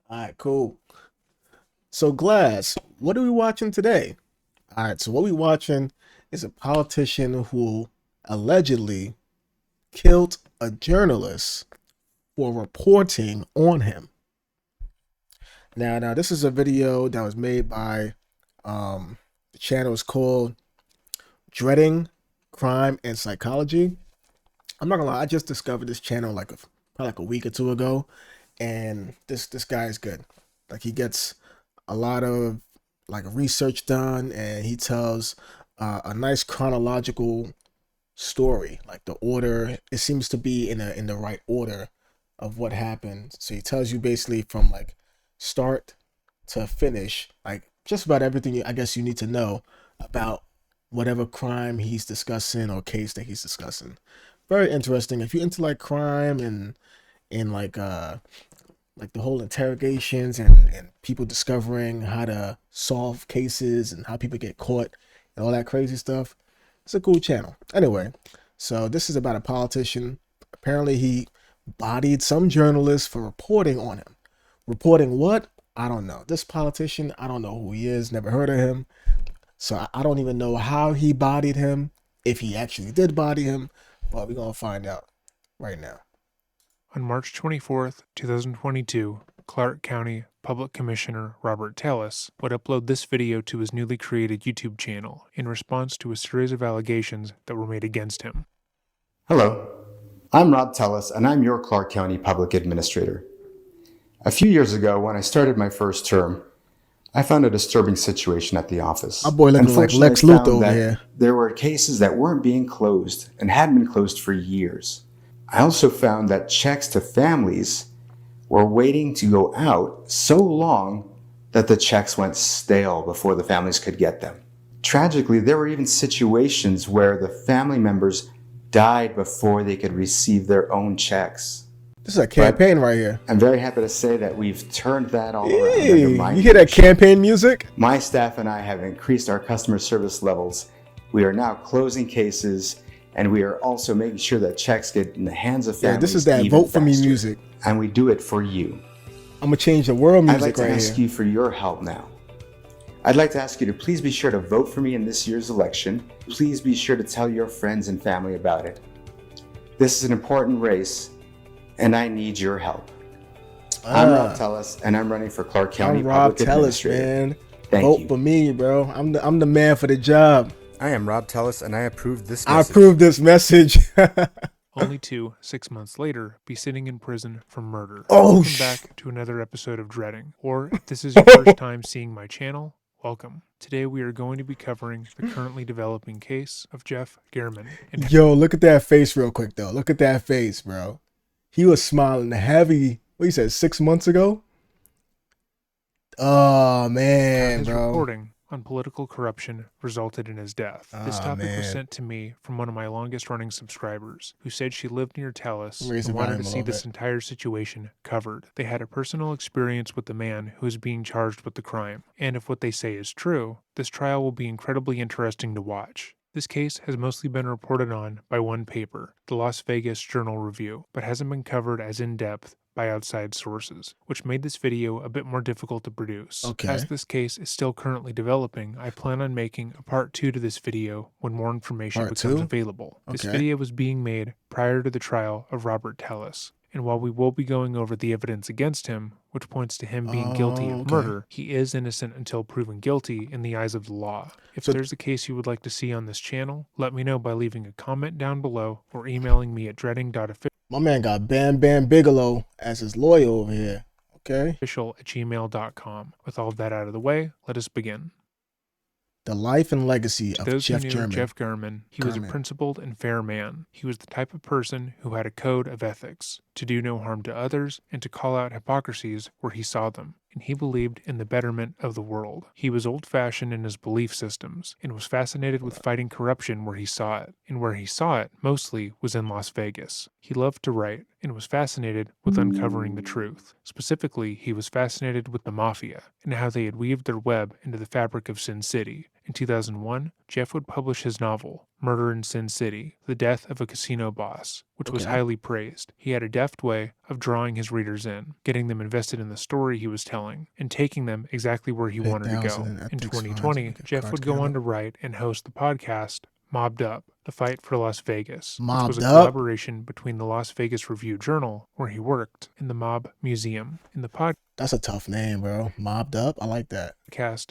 All right, cool. So, Glass, what are we watching today? All right, so what we watching is a politician who allegedly killed a journalist for reporting on him. Now, this is a video that was made by the channel is called Dreading Crime and Psychology. I'm not gonna lie, I just discovered this channel probably like a week or two ago, and this guy is good. Like he gets a lot of like research done, and he tells a nice chronological story. Like the order, it seems to be in the right order of what happened. So he tells you basically from like start to finish, like just about everything I guess you need to know about whatever crime he's discussing or case that he's discussing. Very interesting. If you're into like crime and like the whole interrogations and people discovering how to solve cases and how people get caught and all that crazy stuff. It's a cool channel. Anyway, so this is about a politician. Apparently he bodied some journalists for reporting on him. Reporting what? I don't know. This politician, I don't know who he is, never heard of him. So I don't even know how he bodied him, if he actually did body him, but we're going to find out right now. On March 24th, 2022, Clark County Public Commissioner Robert Tallis would upload this video to his newly created YouTube channel in response to a series of allegations that were made against him. Hello, I'm Rob Tellis, and I'm your Clark County Public Administrator. A few years ago, when I started my first term, I found a disturbing situation at the office. My boy looking like Lex Luthor over here. There were cases that weren't being closed and hadn't been closed for years. I also found that checks to families were waiting to go out so long that the checks went stale before the families could get them. Tragically, there were even situations where the family members died before they could receive their own checks. This is a campaign right here. I'm very happy to say that we've turned that all around. Hey, you hear that campaign music? My staff and I have increased our customer service levels. We are now closing cases, and we are also making sure that checks get in the hands of families. Yeah, this is that vote for me music. And we do it for you. I'm gonna change the world music right here. I'd like to ask you for your help now. I'd like to ask you to please be sure to vote for me in this year's election. Please be sure to tell your friends and family about it. This is an important race, and I need your help. I'm Rob Tellis, and I'm running for Clark County Public Administrator. Man. Thank Vote you. for me, bro. I'm the man for the job. I am Rob Tellis, and I approve this I message. approve this message. Only to 6 months later be sitting in prison for murder. Oh, welcome back to another episode of Dreading. Or if this is your first time seeing my channel, welcome. Today we are going to be covering the currently developing case of Jeff German. Yo, look at that face real quick though. Look at that face, bro. He was smiling heavy. What you said 6 months ago? Oh man, his bro. reporting on political corruption resulted in his death. This topic was sent to me from one of my longest running subscribers who said she lived near Tallis and wanted to see this entire situation covered. They had a personal experience with the man who is being charged with the crime, and if what they say is true, this trial will be incredibly interesting to watch. This case has mostly been reported on by one paper, the Las Vegas Journal Review, but hasn't been covered as in-depth by outside sources, which made this video a bit more difficult to produce. Okay. As this case is still currently developing, I plan on making a part 2 to this video when more information becomes available. This video was being made prior to the trial of Robert Tallis, and while we will be going over the evidence against him, which points to him being guilty of murder, he is innocent until proven guilty in the eyes of the law. If there's a case you would like to see on this channel, let me know by leaving a comment down below or emailing me at dreading.official. My man got Bam Bam Bigelow as his lawyer over here. Okay. official@gmail.com. With all of that out of the way, let us begin. The life and legacy of Jeff German. Jeff German, he was a principled and fair man. He was the type of person who had a code of ethics, to do no harm to others and to call out hypocrisies where he saw them. And he believed in the betterment of the world. He was old-fashioned in his belief systems and was fascinated with fighting corruption where he saw it. And where he saw it, mostly, was in Las Vegas. He loved to write and was fascinated with uncovering the truth. Specifically, he was fascinated with the mafia and how they had weaved their web into the fabric of Sin City In 2001, Jeff would publish his novel, Murder in Sin City, The Death of a Casino Boss, which was highly praised. He had a deft way of drawing his readers in, getting them invested in the story he was telling, and taking them exactly where he wanted to go. In 2020, Jeff would go on to write and host the podcast Mobbed Up, The Fight for Las Vegas, which was a collaboration between the Las Vegas Review-Journal, where he worked, and the Mob Museum. In the podcast, that's a tough name, bro. Mobbed Up. I like that.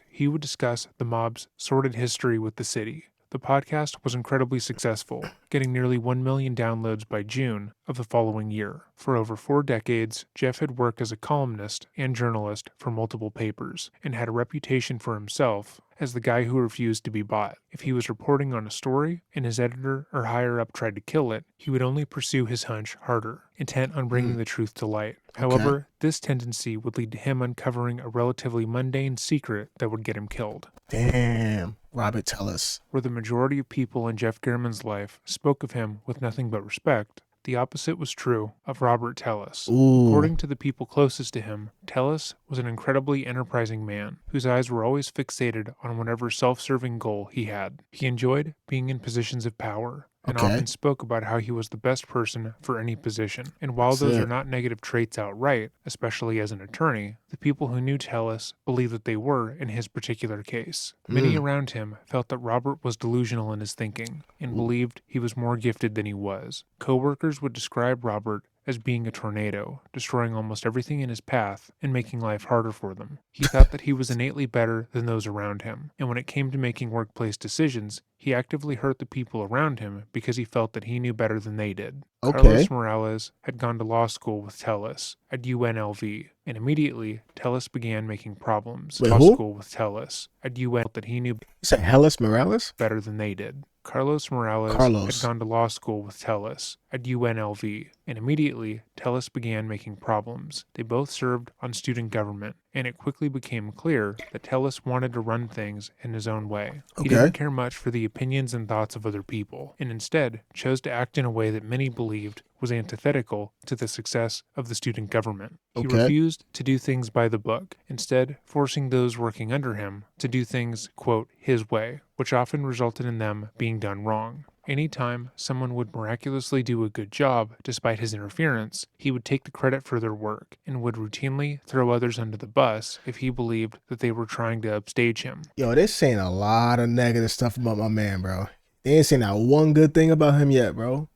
He would discuss the mob's sordid history with the city. The podcast was incredibly successful, getting nearly 1 million downloads by June of the following year. For over 4 decades, Jeff had worked as a columnist and journalist for multiple papers, and had a reputation for himself as the guy who refused to be bought. If he was reporting on a story, and his editor or higher-up tried to kill it, he would only pursue his hunch harder, intent on bringing the truth to light. However, this tendency would lead to him uncovering a relatively mundane secret that would get him killed. Damn. Robert Tellis. Where the majority of people in Jeff German's life spoke of him with nothing but respect, the opposite was true of Robert Tellis. According to the people closest to him, Tellis was an incredibly enterprising man whose eyes were always fixated on whatever self-serving goal he had. He enjoyed being in positions of power, and often spoke about how he was the best person for any position. And while those are not negative traits outright, especially as an attorney, the people who knew Tellis believed that they were in his particular case. Many around him felt that Robert was delusional in his thinking, and believed he was more gifted than he was. Co-workers would describe Robert as being a tornado, destroying almost everything in his path and making life harder for them. He thought that he was innately better than those around him, and when it came to making workplace decisions, he actively hurt the people around him because he felt that he knew better than they did. Carlos Morales had gone to law school with Tellis at UNLV, and immediately Tellis began making problems. School with Tellis at UNLV that he knew. You said Hellas Morales? Better than they did. Carlos Morales had gone to law school with Tellis at UNLV, and immediately Tellis began making problems. They both served on student government, and it quickly became clear that Tellis wanted to run things in his own way. He didn't care much for the opinions and thoughts of other people, and instead chose to act in a way that many believed was antithetical to the success of the student government. He refused to do things by the book, instead forcing those working under him to do things, quote, his way, which often resulted in them being done wrong. Anytime someone would miraculously do a good job despite his interference, he would take the credit for their work and would routinely throw others under the bus if he believed that they were trying to upstage him. Yo, they're saying a lot of negative stuff about my man, bro. They ain't saying not one good thing about him yet, bro.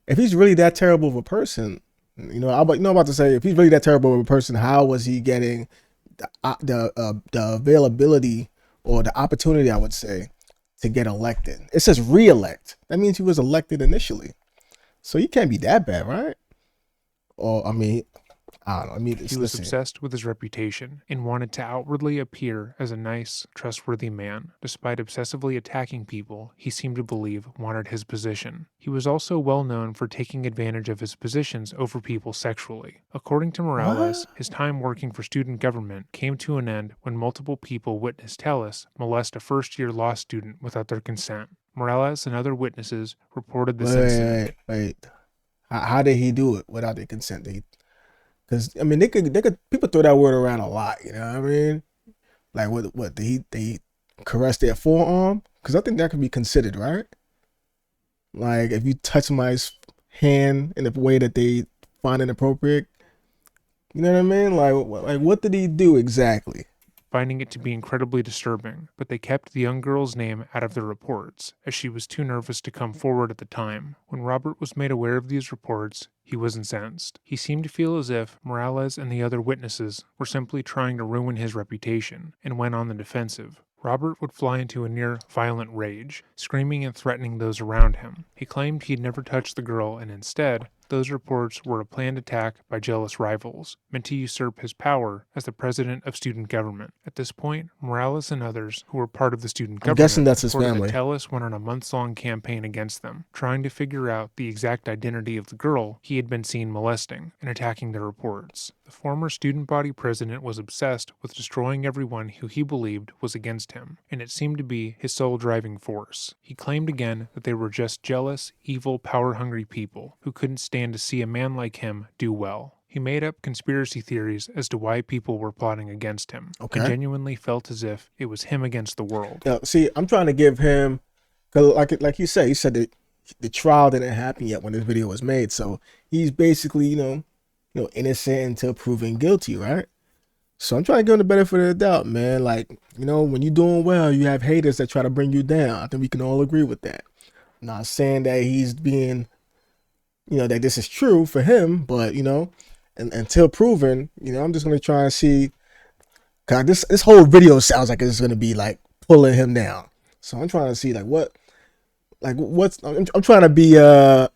If he's really that terrible of a person, I'm about to say, if he's really that terrible of a person, how was he getting the availability or the opportunity, I would say, to get elected? It says re-elect. That means he was elected initially. So he can't be that bad, right? Or, I don't know. He was obsessed with his reputation and wanted to outwardly appear as a nice, trustworthy man. Despite obsessively attacking people he seemed to believe wanted his position. He was also well known for taking advantage of his positions over people sexually. According to Morales, his time working for student government came to an end when multiple people witnessed Tellis molest a first-year law student without their consent. Morales and other witnesses reported this incident. Wait. How did he do it without their consent? Because they could people throw that word around a lot, you know what I mean? Like what did he caress their forearm? Because I think that could be considered, right? Like if you touch somebody's hand in a way that they find inappropriate, you know what I mean? Like what did he do exactly? Finding it to be incredibly disturbing, but they kept the young girl's name out of the reports, as she was too nervous to come forward at the time. When Robert was made aware of these reports, he was incensed. He seemed to feel as if Morales and the other witnesses were simply trying to ruin his reputation, and went on the defensive. Robert would fly into a near-violent rage, screaming and threatening those around him. He claimed he'd never touched the girl, and instead, those reports were a planned attack by jealous rivals, meant to usurp his power as the president of student government. At this point, Morales and others who were part of the student government guessing that's his family. That Tellis went on a months-long campaign against them, trying to figure out the exact identity of the girl he had been seen molesting and attacking the reports. The former student body president was obsessed with destroying everyone who he believed was against him, and it seemed to be his sole driving force. He claimed again that they were just jealous, evil, power-hungry people who couldn't stand to see a man like him do well. He made up conspiracy theories as to why people were plotting against him, and genuinely felt as if it was him against the world. Now, see, I'm trying to give him, cause like you said, he said that the trial didn't happen yet when this video was made, so he's basically, innocent until proven guilty, right? So I'm trying to give him the benefit of the doubt, man. Like, when you're doing well, you have haters that try to bring you down. I think we can all agree with that. I'm not saying that he's being, that this is true for him, but, and until proven, I'm just going to try and see, cause this whole video sounds like it's going to be like pulling him down. So I'm trying to see I'm trying to be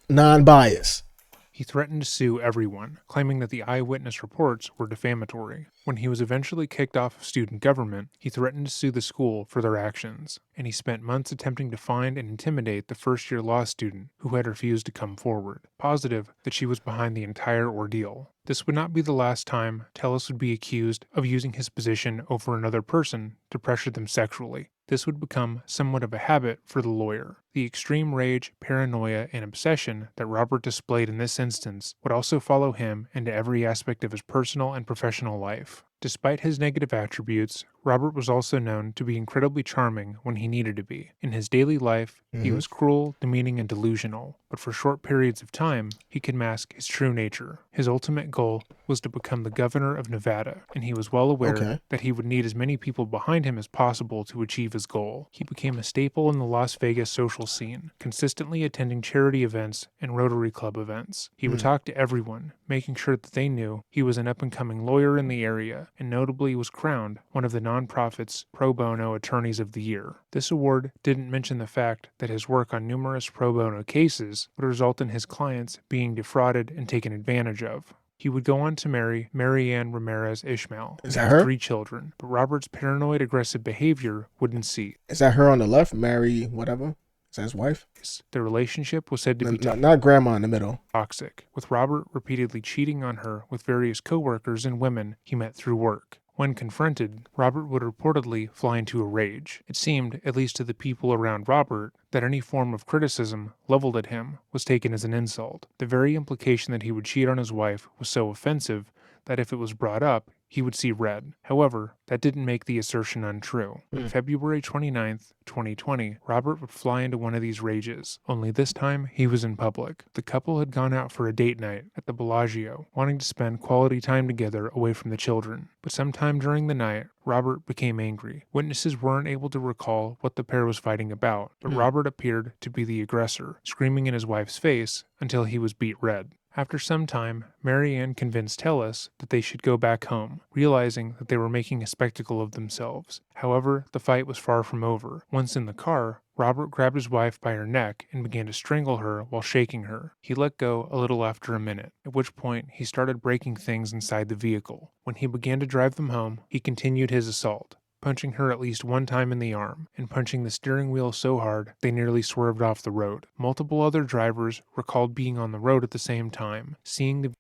non-biased. He threatened to sue everyone, claiming that the eyewitness reports were defamatory. When he was eventually kicked off of student government, he threatened to sue the school for their actions, and he spent months attempting to find and intimidate the first-year law student who had refused to come forward, positive that she was behind the entire ordeal. This would not be the last time Tellis would be accused of using his position over another person to pressure them sexually. This would become somewhat of a habit for the lawyer. The extreme rage, paranoia, and obsession that Robert displayed in this instance would also follow him into every aspect of his personal and professional life. Despite his negative attributes, Robert was also known to be incredibly charming when he needed to be. In his daily life, he was cruel, demeaning, and delusional, but for short periods of time, he could mask his true nature. His ultimate goal was to become the governor of Nevada, and he was well aware that he would need as many people behind him as possible to achieve his goal. He became a staple in the Las Vegas social scene, consistently attending charity events and Rotary Club events. He would talk to everyone, making sure that they knew he was an up-and-coming lawyer in the area, and notably was crowned one of the nonprofit's Pro Bono Attorneys of the Year. This award didn't mention the fact that his work on numerous pro bono cases would result in his clients being defrauded and taken advantage of. He would go on to marry Marianne Ramirez Ishmael and have 3 children, but Robert's paranoid aggressive behavior wouldn't cease. Is that her on the left? Mary whatever? Is that his wife? Their relationship was said to be not grandma in the middle. Toxic, with Robert repeatedly cheating on her with various co-workers and women he met through work. When confronted, Robert would reportedly fly into a rage. It seemed, at least to the people around Robert, that any form of criticism leveled at him was taken as an insult. The very implication that he would cheat on his wife was so offensive that if it was brought up, he would see red. However, that didn't make the assertion untrue. On February 29th, 2020, Robert would fly into one of these rages, only this time he was in public. The couple had gone out for a date night at the Bellagio, wanting to spend quality time together away from the children. But sometime during the night, Robert became angry. Witnesses weren't able to recall what the pair was fighting about, but Robert appeared to be the aggressor, screaming in his wife's face until he was beat red. After some time, Marianne convinced Tellis that they should go back home, realizing that they were making a spectacle of themselves. However, the fight was far from over. Once in the car, Robert grabbed his wife by her neck and began to strangle her while shaking her. He let go a little after a minute, at which point he started breaking things inside the vehicle. When he began to drive them home, he continued his assault, punching her at least one time in the arm, and punching the steering wheel so hard they nearly swerved off the road. Multiple other drivers recalled being on the road at the same time, seeing the...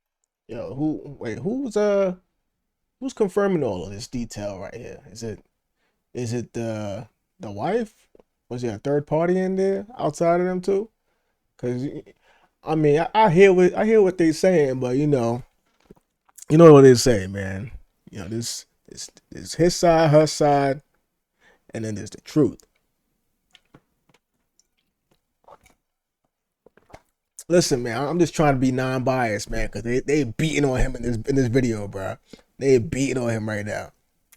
who's confirming all of this detail right here? Is it the wife? Was there a third party in there outside of them too? Because I mean, I hear what they're saying, but you know what they say, man. This is his side, her side, and then there's the truth. Listen, man, I'm just trying to be non-biased, man, because they beating on him in this video, bro. They beating on him right now.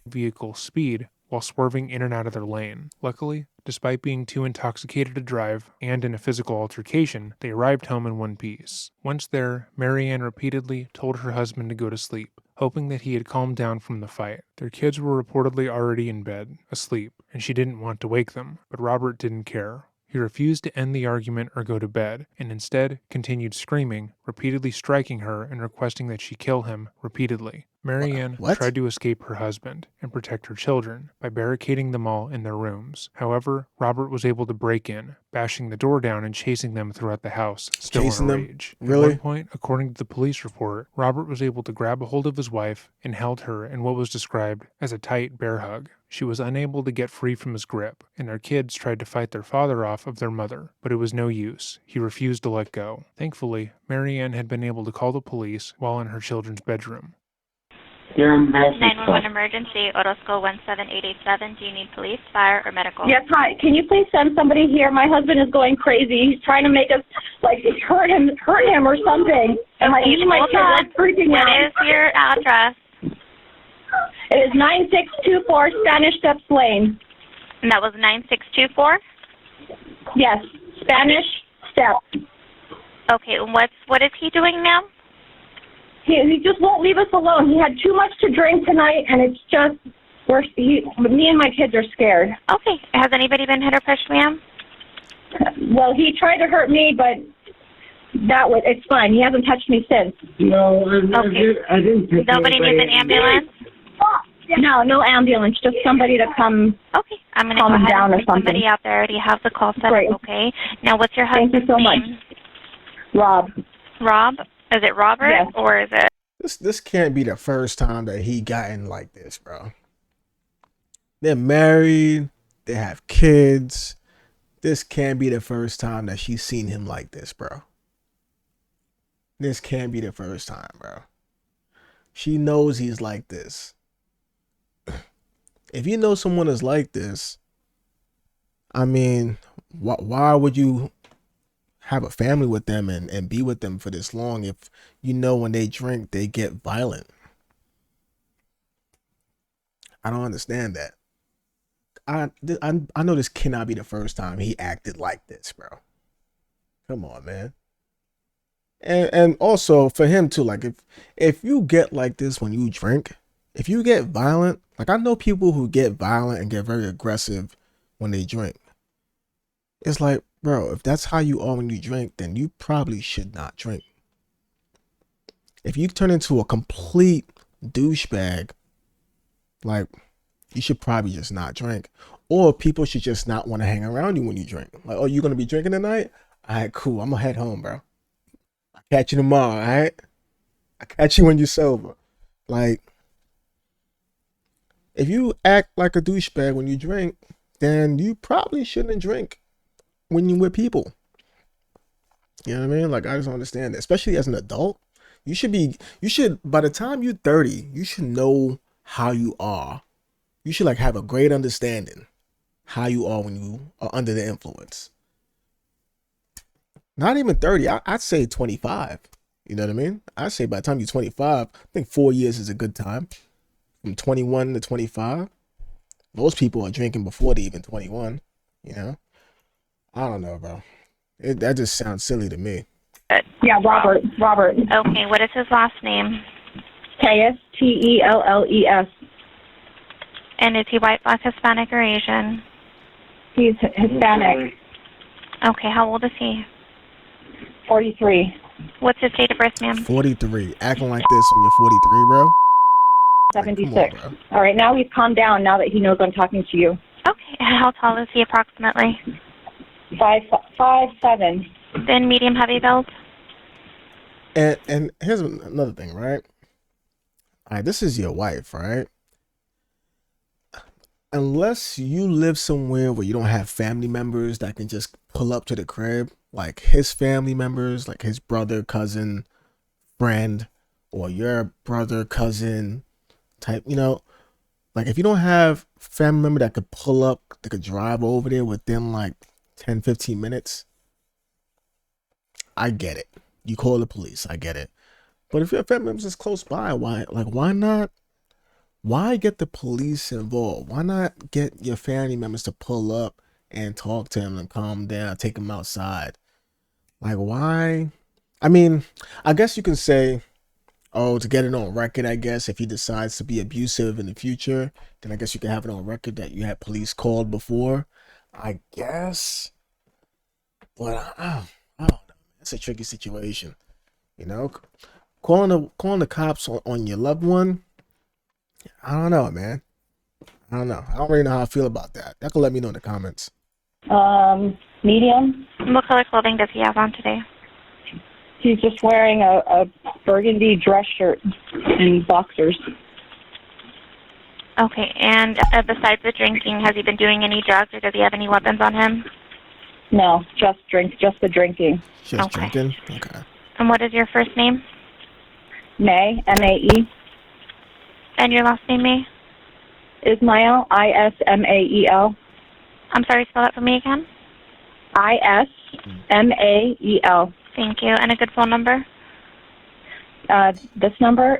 Vehicle speed while swerving in and out of their lane. Luckily, despite being too intoxicated to drive and in a physical altercation, they arrived home in one piece. Once there, Marianne repeatedly told her husband to go to sleep, hoping that he had calmed down from the fight. Their kids were reportedly already in bed, asleep, and she didn't want to wake them, but Robert didn't care. He refused to end the argument or go to bed, and instead continued screaming, repeatedly striking her and requesting that she kill him repeatedly. Marianne tried to escape her husband and protect her children by barricading them all in their rooms. However, Robert was able to break in, bashing the door down and chasing them throughout the house, still in a rage. Really? At one point, according to the police report, Robert was able to grab a hold of his wife and held her in what was described as a tight bear hug. She was unable to get free from his grip, and their kids tried to fight their father off of their mother, but it was no use. He refused to let go. Thankfully, Marianne had been able to call the police while in her children's bedroom. 911 emergency, Orozco 17887. Do you need police, fire, or medical? Yes, hi. Can you please send somebody here? My husband is going crazy. He's trying to make us, like, hurt him or something. And even my kids are freaking out. What is your address? It is 9624 Spanish Steps Lane. And that was 9624? Yes, Spanish Steps. Okay, what is he doing now? He just won't leave us alone. He had too much to drink tonight, and it's just, me and my kids are scared. Okay. Has anybody been hit or pushed, ma'am? Well, he tried to hurt me, but it's fine. He hasn't touched me since. No, Okay. I didn't think Nobody needs an ambulance? No ambulance. Just somebody to come. Okay. I'm going to go ahead down and or send somebody something. out there. I already have the call set Great. up, okay? Now, what's your Thank husband's you so much. name? Rob. Rob? Is it Robert, Yes. or is it? This can't be the first time that he gotten like this, bro. They're married. They have kids. This can't be the first time that she's seen him like this, bro. This can't be the first time, bro. She knows he's like this. If you know someone is like this, I mean, why would you have a family with them and be with them for this long if you know when they drink they get violent? I don't understand that. I know this cannot be the first time he acted like this, bro. Come on, man. And also for him too, like if you get like this when you drink, if you get violent, like I know people who get violent and get very aggressive when they drink. It's like, bro, if that's how you are when you drink, then you probably should not drink. If you turn into a complete douchebag, like, you should probably just not drink. Or people should just not want to hang around you when you drink. Like, oh, you going to be drinking tonight? All right, cool. I'm going to head home, bro. I'll catch you tomorrow, all right? I'll catch you when you're sober. Like, if you act like a douchebag when you drink, then you probably shouldn't drink when you're with people. You know what I mean? Like, I just don't understand that. Especially as an adult, you should, by the time you're 30, you should know how you are. You should like have a great understanding how you are when you are under the influence. Not even 30, I'd say 25. You know what I mean? I'd say by the time you're 25, I think 4 years is a good time. From 21 to 25. Most people are drinking before they even 21, you know? I don't know, bro. That just sounds silly to me. Yeah, Robert. Okay, what is his last name? Telles. And is he white, black, Hispanic, or Asian? He's Hispanic. Okay, how old is he? 43. What's his date of birth, ma'am? 43. Acting like this when you're 43, bro? 76. Like, come on, bro. All right, now he's calmed down now that he knows I'm talking to you. Okay, how tall is he approximately? 5'7". Thin, medium, heavy build? And here's another thing, right? All right, this is your wife, right? Unless you live somewhere where you don't have family members that can just pull up to the crib, like his family members, like his brother, cousin, friend, or your brother, cousin type, you know, like if you don't have family member that could pull up, that could drive over there within like 10, 15 minutes, I get it. You call the police, I get it. But if your family members is close by, why not? Why get the police involved? Why not get your family members to pull up and talk to him and calm down, take him outside? Like, why? I mean, I guess you can say, oh, to get it on record, I guess, if he decides to be abusive in the future, then I guess you can have it on record that you had police called before. I guess. But I don't know. It's a tricky situation. You know? Calling the cops on your loved one, I don't know, man. I don't know. I don't really know how I feel about that. Y'all can let me know in the comments. Medium. What color clothing does he have on today? He's just wearing a burgundy dress shirt and boxers. Okay, and besides the drinking, has he been doing any drugs or does he have any weapons on him? No, just the drinking. Just drinking? Okay. And what is your first name? May, M-A-E. And your last name, May? Ismael, I-S-M-A-E-L. I'm sorry, spell that for me again. I-S-M-A-E-L. Thank you. And a good phone number? This number?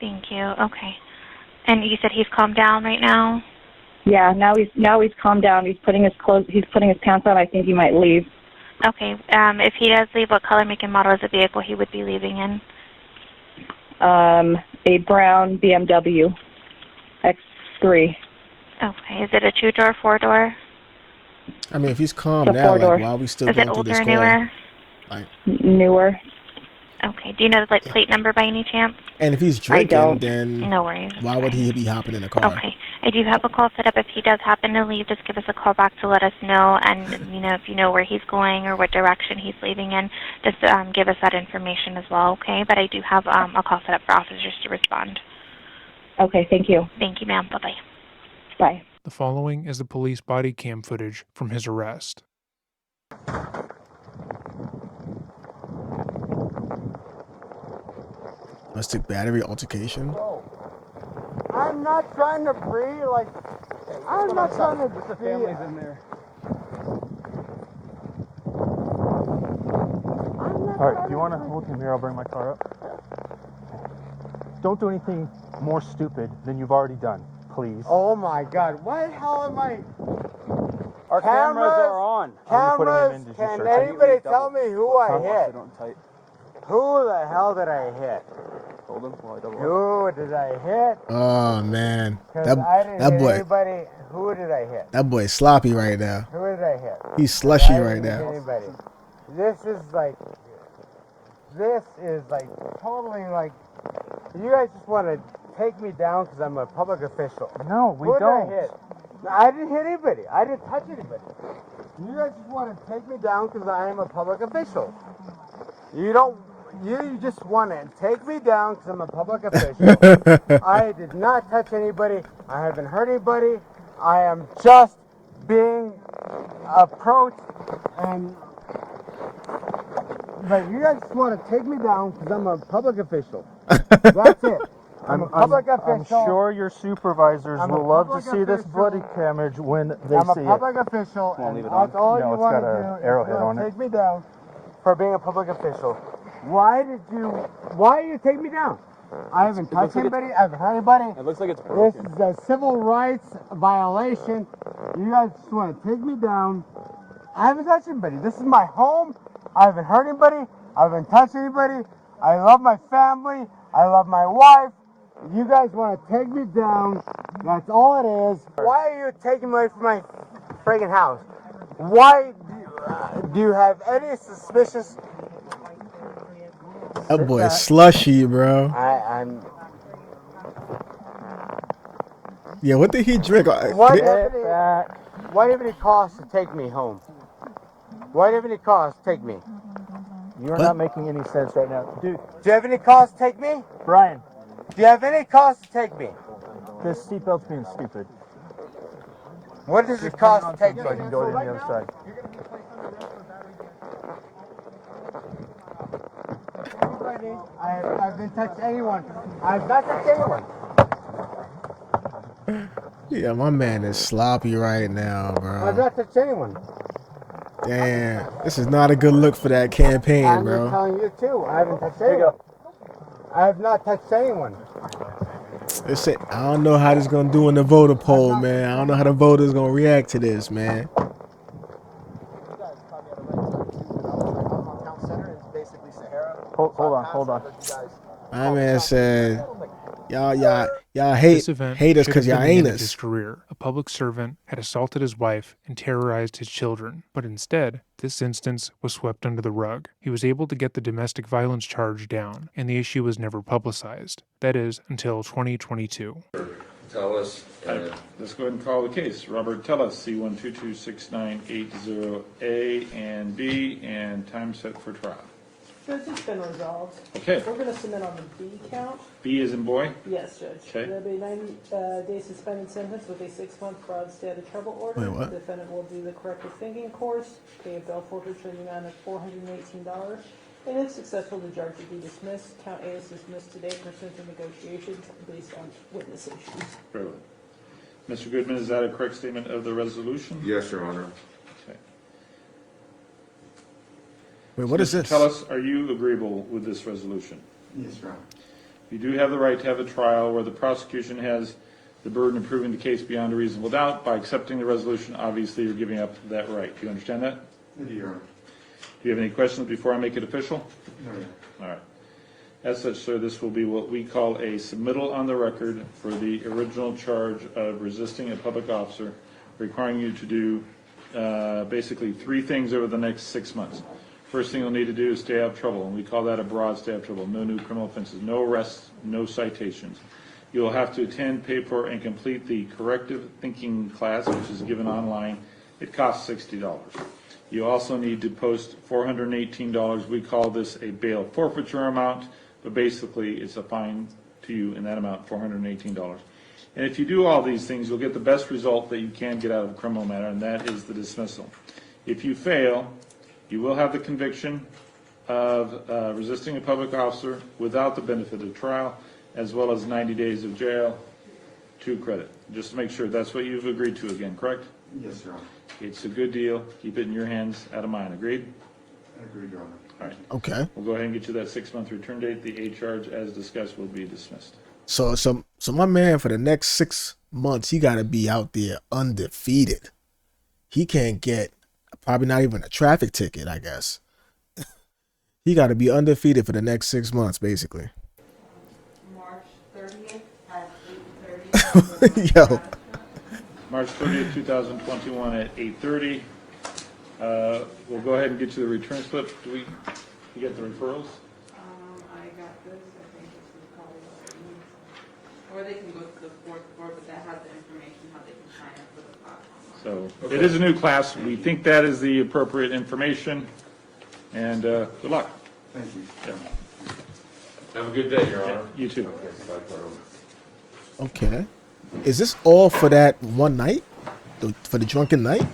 Thank you. Okay. And you said he's calmed down right now? Yeah, now he's calmed down. He's putting his pants on. I think he might leave. Okay. If he does leave, what color, make, and model is the vehicle he would be leaving in? A brown BMW X3. Okay. Is it a 2-door, 4-door? I mean, if he's calm now, like, why are we still going through this call? Is it older or newer? Like, newer. Okay. Do you know the plate number by any chance? And if he's drinking, then no worries. Why would he be hopping in the car? Okay. I do have a call set up. If he does happen to leave, just give us a call back to let us know. And, if you know where he's going or what direction he's leaving in, just give us that information as well, okay? But I do have a call set up for officers to respond. Okay, thank you. Thank you, ma'am. Bye-bye. Bye. The following is the police body cam footage from his arrest. Domestic battery altercation. I'm not trying to breathe, I'm not trying to breathe. The family's in there. Alright, do you want to hold him here? I'll bring my car up. Don't do anything more stupid than you've already done, please. Oh my God, what the hell am I? Our cameras are on. Cameras, can anybody tell me who I hit? Who the hell did I hit? Hold him while I double. Who did I hit? Oh man, that boy. Anybody? Who did I hit? That boy's sloppy right now. Who did I hit? He's slushy right now. Anybody? This is totally like. You guys just want to take me down because I'm a public official. No, we Who don't. Did I hit? No, I didn't hit anybody. I didn't touch anybody. You guys just want to take me down because I am a public official. You don't. You just want to take me down because I'm a public official. I did not touch anybody. I haven't hurt anybody. I am just being approached, but you guys just want to take me down because I'm a public official. That's it. I'm a public official. I'm sure your supervisors will love to see this bloody damage when they see it. I'm a public official, and that's all you want to do is take me down for being a public official. Why are you taking me down? I haven't touched anybody. I haven't hurt anybody. It looks like it's broken. This is a civil rights violation. You guys just want to take me down. I haven't touched anybody. This is my home. I haven't hurt anybody. I haven't touched anybody. I love my family. I love my wife. You guys want to take me down. That's all it is. Why are you taking me away from my friggin' house? Why do you have any suspicious... That boy is slushy, bro. I'm... Yeah, what did he drink? Why did it cost to take me home? Why did it cost to take me? You're not making any sense right now. Dude. Do you have any cause to take me? Brian. Do you have any cause to take me? This seatbelt's being stupid. What does it cost to take me? So I can go to the other side. I've been touched anyone. I've not touched anyone. Yeah, my man is sloppy right now, bro. I've not touched anyone. Damn, this is not a good look for that campaign, bro. I'm telling you too. I haven't touched anyone. I have not touched anyone. I don't know how this is gonna do in the voter poll, man. I don't know how the voters gonna react to this, man. Hold on. My man said Y'all This event hate us should have because been y'all the ain't end of his us. career. A public servant had assaulted his wife and terrorized his children, but instead, this instance was swept under the rug. He was able to get the domestic violence charge down, and the issue was never publicized. That is, until 2022. Tellis. Let's go ahead and call the case. Robert Tellis, C1226980A and B, and time set for trial. Judge, it's been resolved. Okay. We're going to submit on the B count. B as in boy? Yes, Judge. Okay. There'll be a 90-day suspended sentence with a 6-month fraud stay out of trouble order. Wait, what? The defendant will do the corrective thinking course, pay a bail forfeiture in the amount of $418, and if successful, the charge will be dismissed. Count A is dismissed today pursuant to negotiations based on witness issues. Very well. Mr. Goodman, is that a correct statement of the resolution? Yes, Your Honor. Okay. Wait, what is this? Tell us, are you agreeable with this resolution? Yes, Your Honor. You do have the right to have a trial where the prosecution has the burden of proving the case beyond a reasonable doubt. By accepting the resolution, obviously you're giving up that right. Do you understand that? I do, Your Honor. Do you have any questions before I make it official? No, Your All right. As such, sir, this will be what we call a submittal on the record for the original charge of resisting a public officer, requiring you to do basically 3 things over the next 6 months. First thing you'll need to do is stay out of trouble, and we call that a broad stay out of trouble. No new criminal offenses, no arrests, no citations. You'll have to attend, pay for, and complete the corrective thinking class, which is given online. It costs $60. You also need to post $418. We call this a bail forfeiture amount, but basically it's a fine to you in that amount, $418. And if you do all these things, you'll get the best result that you can get out of a criminal matter, and that is the dismissal. If you fail, you will have the conviction of resisting a public officer without the benefit of trial, as well as 90 days of jail to credit. Just to make sure that's what you've agreed to again, correct? Yes, Your Honor. It's a good deal. Keep it in your hands, out of mine. Agreed? I agree, Your Honor. All right. Okay. We'll go ahead and get you that 6-month return date. The A charge, as discussed, will be dismissed. So my man, for the next 6 months, he got to be out there undefeated. He can't get probably not even a traffic ticket, I guess. He got to be undefeated for the next 6 months, basically. March 30th at 8:30. Yo. March 30th, 2021 at 8:30. We'll go ahead and get you the return slip. You get the referrals? I got this. I think this is probably what I need. Or they can go to the 4th floor, but that has the information how they can sign up for the class. So it is a new class. We think that is the appropriate information. And good luck. Thank you. Yeah. Have a good day, Your Honor. You too. Okay. Is this all for that one night? For the drunken night?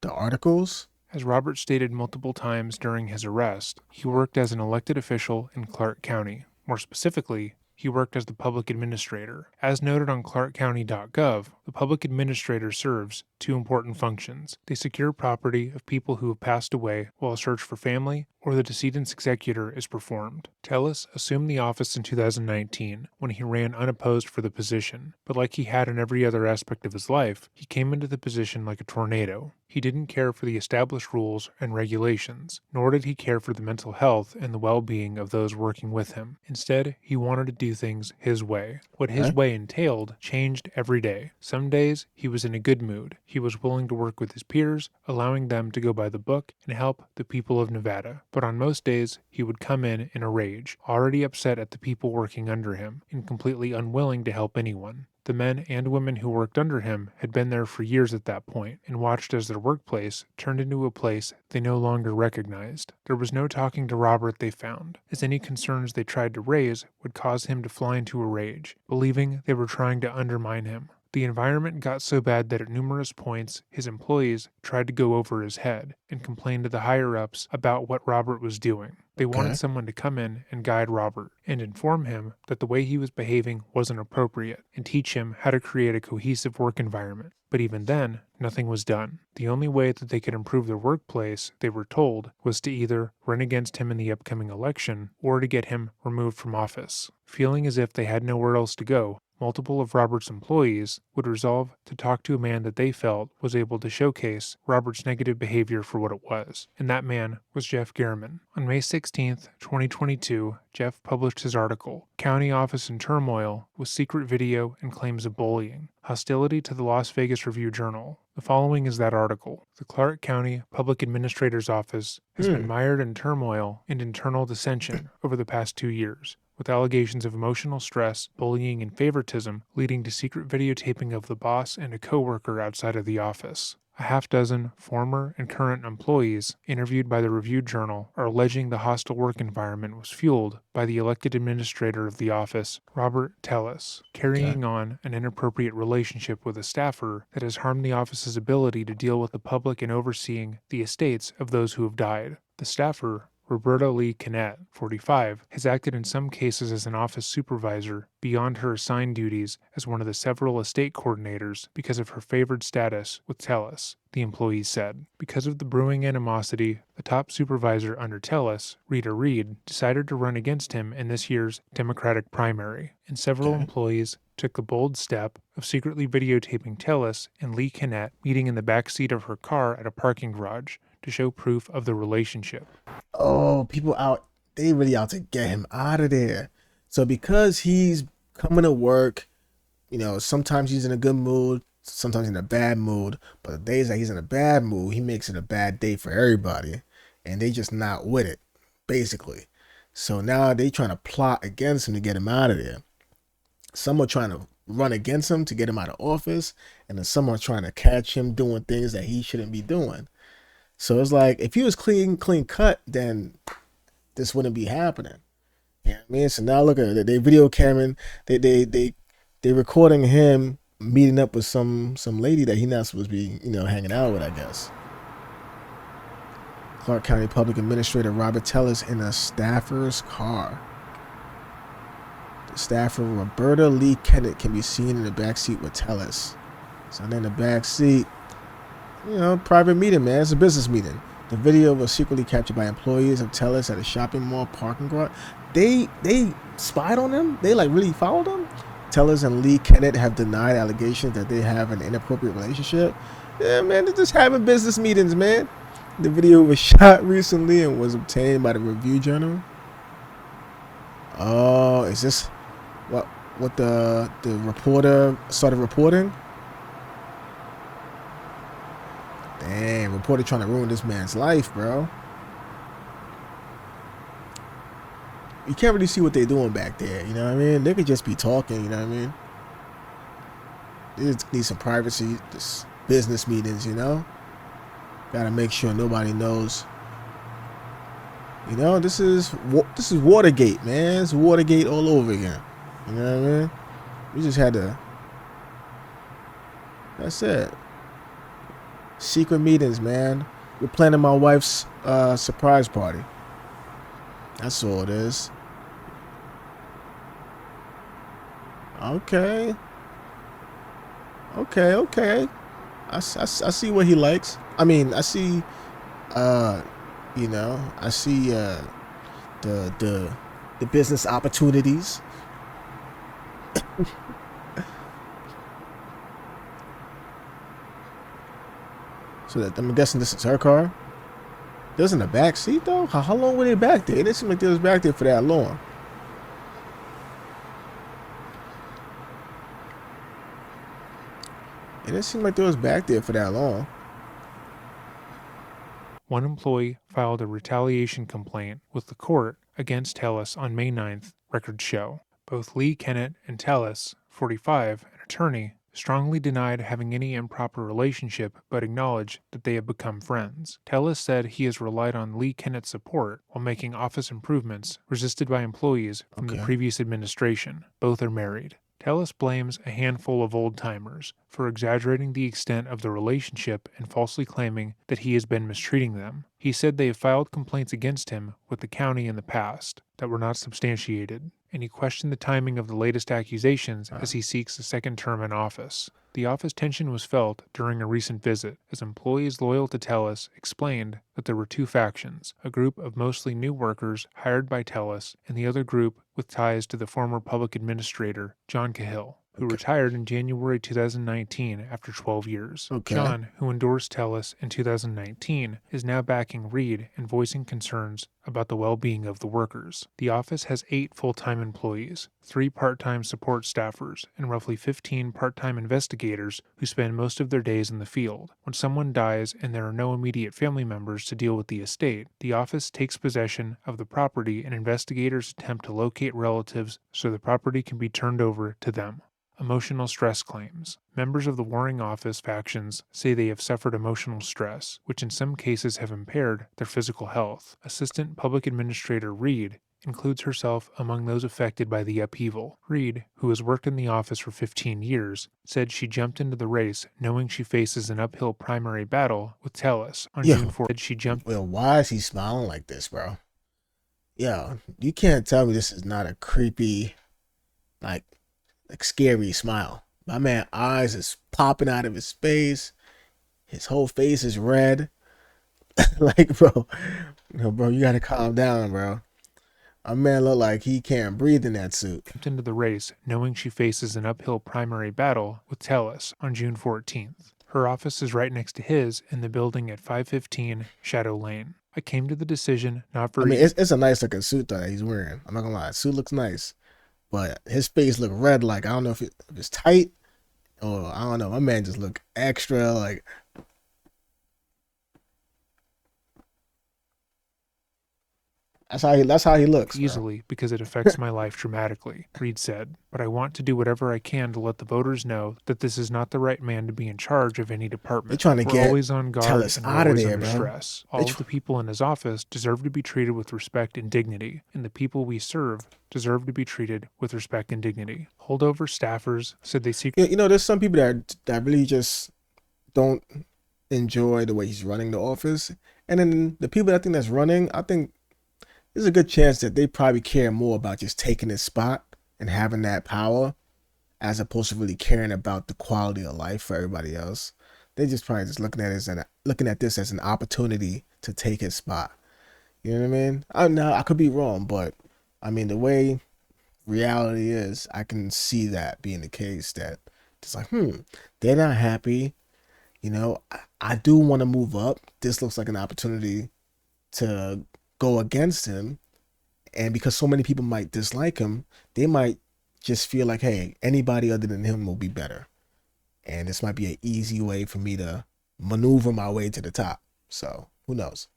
The articles? As Robert stated multiple times during his arrest, he worked as an elected official in Clark County. More specifically, he worked as the public administrator. As noted on clarkcounty.gov, the public administrator serves 2 important functions. They secure property of people who have passed away while a search for family or the decedent's executor is performed. Tellis assumed the office in 2019 when he ran unopposed for the position, but like he had in every other aspect of his life, he came into the position like a tornado. He didn't care for the established rules and regulations, nor did he care for the mental health and the well-being of those working with him. Instead, he wanted to do things his way. What his way entailed changed every day. Some days, he was in a good mood. He was willing to work with his peers, allowing them to go by the book and help the people of Nevada. But on most days, he would come in a rage, already upset at the people working under him, and completely unwilling to help anyone. The men and women who worked under him had been there for years at that point and watched as their workplace turned into a place they no longer recognized. There was no talking to Robert, they found, as any concerns they tried to raise would cause him to fly into a rage, believing they were trying to undermine him. The environment got so bad that at numerous points, his employees tried to go over his head and complain to the higher-ups about what Robert was doing. They wanted someone to come in and guide Robert and inform him that the way he was behaving wasn't appropriate and teach him how to create a cohesive work environment. But even then, nothing was done. The only way that they could improve their workplace, they were told, was to either run against him in the upcoming election or to get him removed from office. Feeling as if they had nowhere else to go, multiple of Robert's employees would resolve to talk to a man that they felt was able to showcase Robert's negative behavior for what it was, and that man was Jeff Gehrman. On May 16, 2022, Jeff published his article, County Office in Turmoil with Secret Video and Claims of Bullying, Hostility to the Las Vegas Review-Journal. The following is that article. The Clark County Public Administrator's Office has been mired in turmoil and internal dissension over the past 2 years, with allegations of emotional stress, bullying, and favoritism leading to secret videotaping of the boss and a coworker outside of the office. A half-dozen former and current employees interviewed by the Review-Journal are alleging the hostile work environment was fueled by the elected administrator of the office, Robert Tellis, carrying on an inappropriate relationship with a staffer that has harmed the office's ability to deal with the public and overseeing the estates of those who have died. The staffer, Roberta Lee Kinnett, 45, has acted in some cases as an office supervisor beyond her assigned duties as one of the several estate coordinators because of her favored status with Tellis, the employees said. Because of the brewing animosity, the top supervisor under Tellis, Rita Reed, decided to run against him in this year's Democratic primary, and several employees took the bold step of secretly videotaping Tellis and Lee Kinnett meeting in the back seat of her car at a parking garage to show proof of the relationship. Oh, people out, they really out to get him out of there. So because he's coming to work, you know, sometimes he's in a good mood, sometimes in a bad mood, but the days that he's in a bad mood, he makes it a bad day for everybody, and they just not with it, basically. So now they trying to plot against him to get him out of there. Some are trying to run against him to get him out of office, and then some are trying to catch him doing things that he shouldn't be doing. So it's like, if he was clean cut, then this wouldn't be happening. You know what I mean? So now look at it. They video camming, they recording him meeting up with some lady that he's not supposed to be, you know, hanging out with, I guess. Clark County Public Administrator Robert Tellis in a staffer's car. The staffer Roberta Lee Kennett can be seen in the back seat with Tellis. So then in the back seat, you know, private meeting, man. It's a business meeting. The video was secretly captured by employees of Tellis at a shopping mall parking garage. They spied on them? They like really followed them? Tellis and Lee Kennett have denied allegations that they have an inappropriate relationship. Yeah, man, they're just having business meetings, man. The video was shot recently and was obtained by the Review-Journal. Oh, is this what the reporter started reporting? Damn, reporter trying to ruin this man's life, bro. You can't really see what they're doing back there, you know what I mean? They could just be talking, you know what I mean? They just need some privacy, just business meetings, you know? Gotta make sure nobody knows. You know, this is Watergate, man. It's Watergate all over again. You know what I mean? We just had to. That's it. Secret meetings, man. We're planning my wife's surprise party. That's all it is. Okay. I see what he likes. I mean, I see, you know, I see the business opportunities. So that, I'm guessing this is her car. It was in the back seat though. How long were they back there? It didn't seem like they was back there for that long. It didn't seem like they was back there for that long. One employee filed a retaliation complaint with the court against Tellis on May 9th, records show. Both Lee Kennett and Tellis, 45, an attorney, strongly denied having any improper relationship but acknowledged that they have become friends. Tellis said he has relied on Lee Kennett's support while making office improvements resisted by employees from the previous administration. Both are married. Tellis blames a handful of old-timers for exaggerating the extent of the relationship and falsely claiming that he has been mistreating them. He said they have filed complaints against him with the county in the past that were not substantiated, and he questioned the timing of the latest accusations as he seeks a second term in office. The office tension was felt during a recent visit, as employees loyal to Tellis explained that there were two factions, a group of mostly new workers hired by Tellis, and the other group with ties to the former public administrator, John Cahill. who retired in January 2019 after 12 years. Okay. John, who endorsed Tellis in 2019, is now backing Reed and voicing concerns about the well-being of the workers. The office has 8 full-time employees, 3 part-time support staffers, and roughly 15 part-time investigators who spend most of their days in the field. When someone dies and there are no immediate family members to deal with the estate, the office takes possession of the property and investigators attempt to locate relatives so the property can be turned over to them. Emotional stress claims. Members of the warring office factions say they have suffered emotional stress, which in some cases have impaired their physical health. Assistant Public Administrator Reed includes herself among those affected by the upheaval. Reed, who has worked in the office for 15 years, said she jumped into the race knowing she faces an uphill primary battle with Tellis on June 4th. She jumped. Well, why is he smiling like this, bro? Yo, you can't tell me this is not a creepy, like scary smile. My man eyes is popping out of his face. His whole face is red. Like, bro, you gotta calm down, bro. My man look like he can't breathe in that suit. Into the race, knowing she faces an uphill primary battle with Tellis on June 14th. Her office is right next to his in the building at 515 Shadow Lane. I came to the decision not for. I mean, it's a nice looking suit that he's wearing. I'm not gonna lie, the suit looks nice. But his face looked red, like I don't know if it's tight or I don't know. My man just looked extra like. That's how he looks. Easily, bro. Because it affects my life dramatically, Reed said. But I want to do whatever I can to let the voters know that this is not the right man to be in charge of any department. They're trying to we're always on guard and out of there, under bro. stress. All of the people in his office deserve to be treated with respect and dignity, and the people we serve deserve to be treated with respect and dignity. Holdover staffers said they seek. You know, there's some people that really just don't enjoy the way he's running the office, and then the people that I think that's running, I think there's a good chance that they probably care more about just taking his spot and having that power, as opposed to really caring about the quality of life for everybody else. They just probably just looking at this as an opportunity to take his spot. You know what I mean? I could be wrong, but I mean the way reality is, I can see that being the case. That it's like, they're not happy. You know, I do want to move up. This looks like an opportunity to go against him, and because so many people might dislike him, they might just feel like, hey, anybody other than him will be better, and this might be an easy way for me to maneuver my way to the top. So who knows?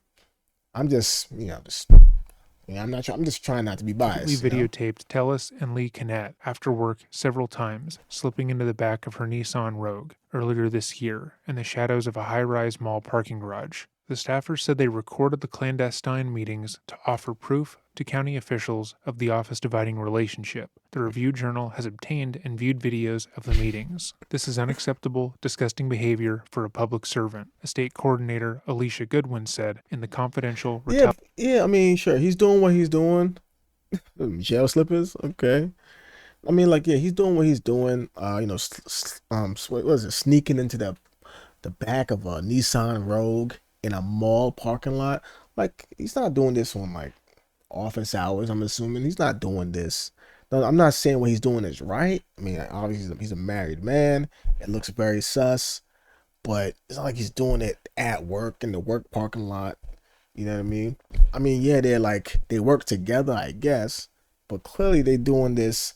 I'm just I'm just trying not to be biased. We videotaped Tellis and Lee Kinnett after work several times, slipping into the back of her Nissan Rogue earlier this year in the shadows of a high-rise mall parking garage. The staffers said they recorded the clandestine meetings to offer proof to county officials of the office dividing relationship. The Review Journal has obtained and viewed videos of the meetings. This is unacceptable, disgusting behavior for a public servant, a state coordinator Alicia Goodwin said in the confidential. Yeah, I mean, sure, he's doing what he's doing. Jail slippers, okay. I mean, like, yeah, he's doing what he's doing. What was it? Sneaking into the back of a Nissan Rogue in a mall parking lot. Like, he's not doing this on like office hours. I'm assuming he's not doing this. No, I'm not saying what he's doing is right. I mean, obviously he's a married man. It looks very sus, but it's not like he's doing it at work in the work parking lot. You know what I mean? I mean, yeah, they work together, I guess, but clearly they're doing this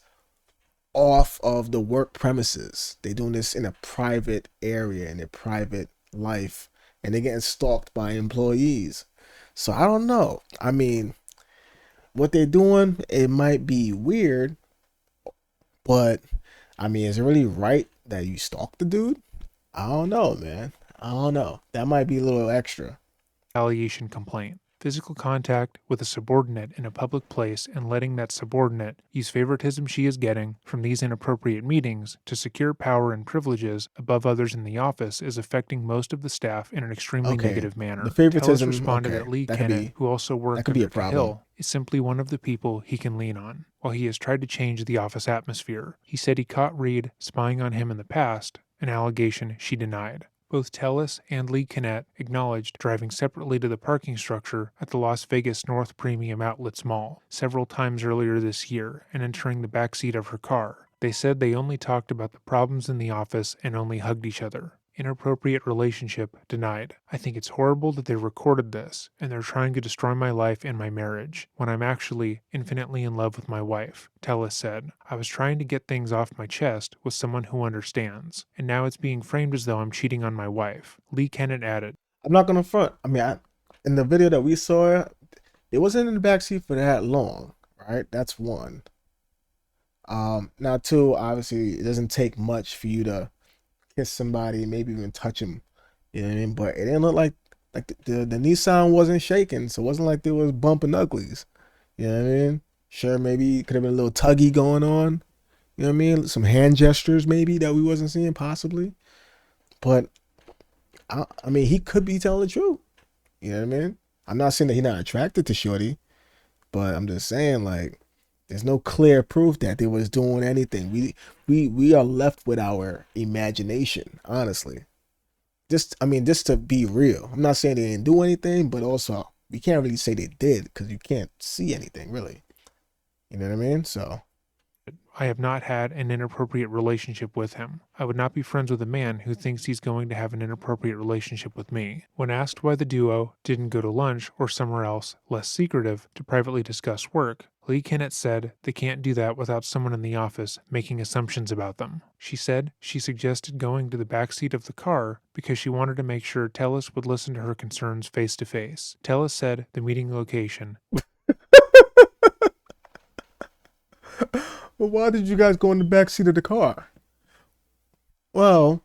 off of the work premises. They're doing this in a private area, in their private life, and they're getting stalked by employees. So I don't know. I mean, what they're doing, it might be weird, but I mean, is it really right that you stalk the dude? I don't know, man. I don't know. That might be a little extra. Retaliation complaint. Physical contact with a subordinate in a public place and letting that subordinate use favoritism she is getting from these inappropriate meetings to secure power and privileges above others in the office is affecting most of the staff in an extremely negative manner. The favoritism responded that Lee Kennett, who also worked under Hill, is simply one of the people he can lean on, while he has tried to change the office atmosphere. He said he caught Reed spying on him in the past, an allegation she denied. Both Tellis and Lee Kinnett acknowledged driving separately to the parking structure at the Las Vegas North Premium Outlets Mall several times earlier this year and entering the backseat of her car. They said they only talked about the problems in the office and only hugged each other. Inappropriate relationship denied. I think it's horrible that they recorded this, and they're trying to destroy my life and my marriage, when I'm actually infinitely in love with my wife, Tellis said. I was trying to get things off my chest with someone who understands, and now it's being framed as though I'm cheating on my wife. Lee Kennett added, I'm not gonna front. I mean, in the video that we saw, it wasn't in the backseat for that long, right? That's one. Now two, obviously, it doesn't take much for you to kiss somebody, maybe even touch them. You know what I mean? But it didn't look like the Nissan wasn't shaking, so it wasn't like there was bumping uglies. You know what I mean? Sure, maybe it could have been a little tuggy going on. You know what I mean? Some hand gestures maybe that we wasn't seeing possibly. But I mean, he could be telling the truth. You know what I mean? I'm not saying that he's not attracted to Shorty, but I'm just saying, like, there's no clear proof that they was doing anything. We are left with our imagination, honestly. Just to be real. I'm not saying they didn't do anything, but also we can't really say they did because you can't see anything really. You know what I mean? So I have not had an inappropriate relationship with him. I would not be friends with a man who thinks he's going to have an inappropriate relationship with me. When asked why the duo didn't go to lunch or somewhere else, less secretive, to privately discuss work, Lee Kennett said they can't do that without someone in the office making assumptions about them. She said she suggested going to the back seat of the car because she wanted to make sure Tellis would listen to her concerns face to face. Tellis said the meeting location. Well, why did you guys go in the back seat of the car? Well,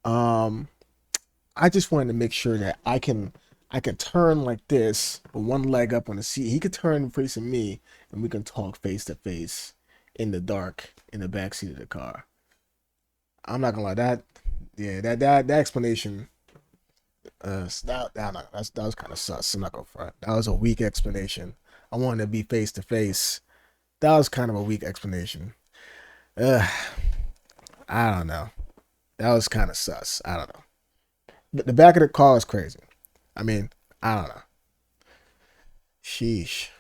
I just wanted to make sure that I can turn like this with one leg up on the seat. He could turn facing me, and we can talk face to face in the dark in the back seat of the car. I'm not gonna lie, that explanation, that was kind of sus. I'm not gonna front. That was a weak explanation. I wanted to be face to face. That was kind of a weak explanation. I don't know. That was kind of sus. I don't know. The back of the car is crazy. I mean, I don't know. Sheesh.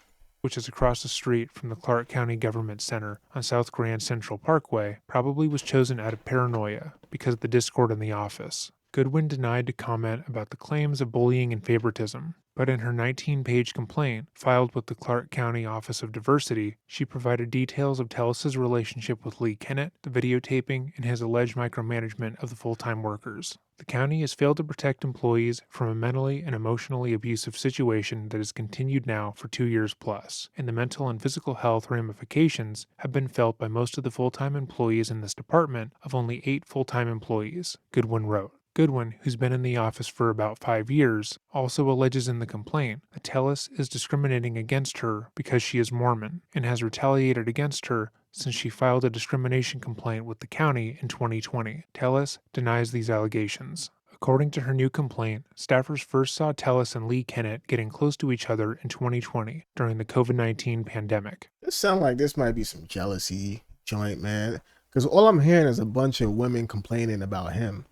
Which is across the street from the Clark County Government Center on South Grand Central Parkway, probably was chosen out of paranoia because of the discord in the office. Goodwin denied to comment about the claims of bullying and favoritism, but in her 19-page complaint filed with the Clark County Office of Diversity, she provided details of Tellis's relationship with Lee Kennett, the videotaping, and his alleged micromanagement of the full-time workers. The county has failed to protect employees from a mentally and emotionally abusive situation that has continued now for 2 years plus, and the mental and physical health ramifications have been felt by most of the full-time employees in this department of only 8 full-time employees, Goodwin wrote. Goodwin, who's been in the office for about 5 years, also alleges in the complaint that Tellis is discriminating against her because she is Mormon, and has retaliated against her since she filed a discrimination complaint with the county in 2020. Tellis denies these allegations. According to her new complaint, staffers first saw Tellis and Lee Kennett getting close to each other in 2020 during the COVID-19 pandemic. This sounds like this might be some jealousy joint, man. Because all I'm hearing is a bunch of women complaining about him.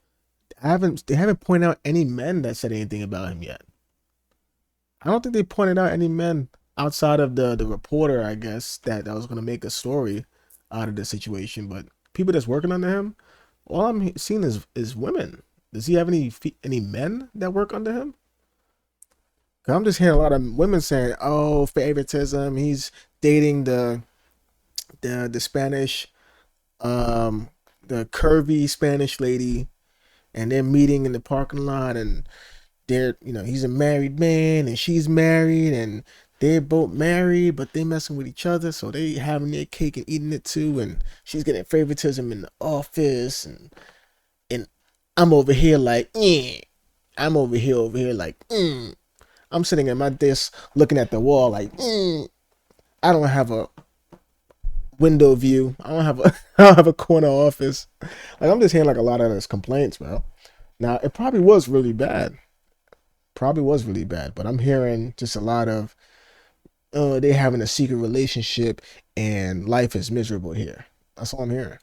They haven't pointed out any men that said anything about him yet. I don't think they pointed out any men outside of the reporter, I guess, that was going to make a story out of the situation. But people that's working under him, all I'm seeing is women. Does he have any men that work under him? 'Cause I'm just hearing a lot of women saying, "Oh, favoritism. He's dating the Spanish, the curvy Spanish lady." And they're meeting in the parking lot, and he's a married man and she's married, and they're both married, but they messing with each other, so they having their cake and eating it too, and she's getting favoritism in the office, and I'm over here like, I'm over here like, I'm sitting at my desk looking at the wall like, I don't have a window view. I don't have a corner office. Like, I'm just hearing like a lot of those complaints, bro. Now, it probably was really bad. But I'm hearing just a lot of, they having a secret relationship and life is miserable here. That's all I'm hearing.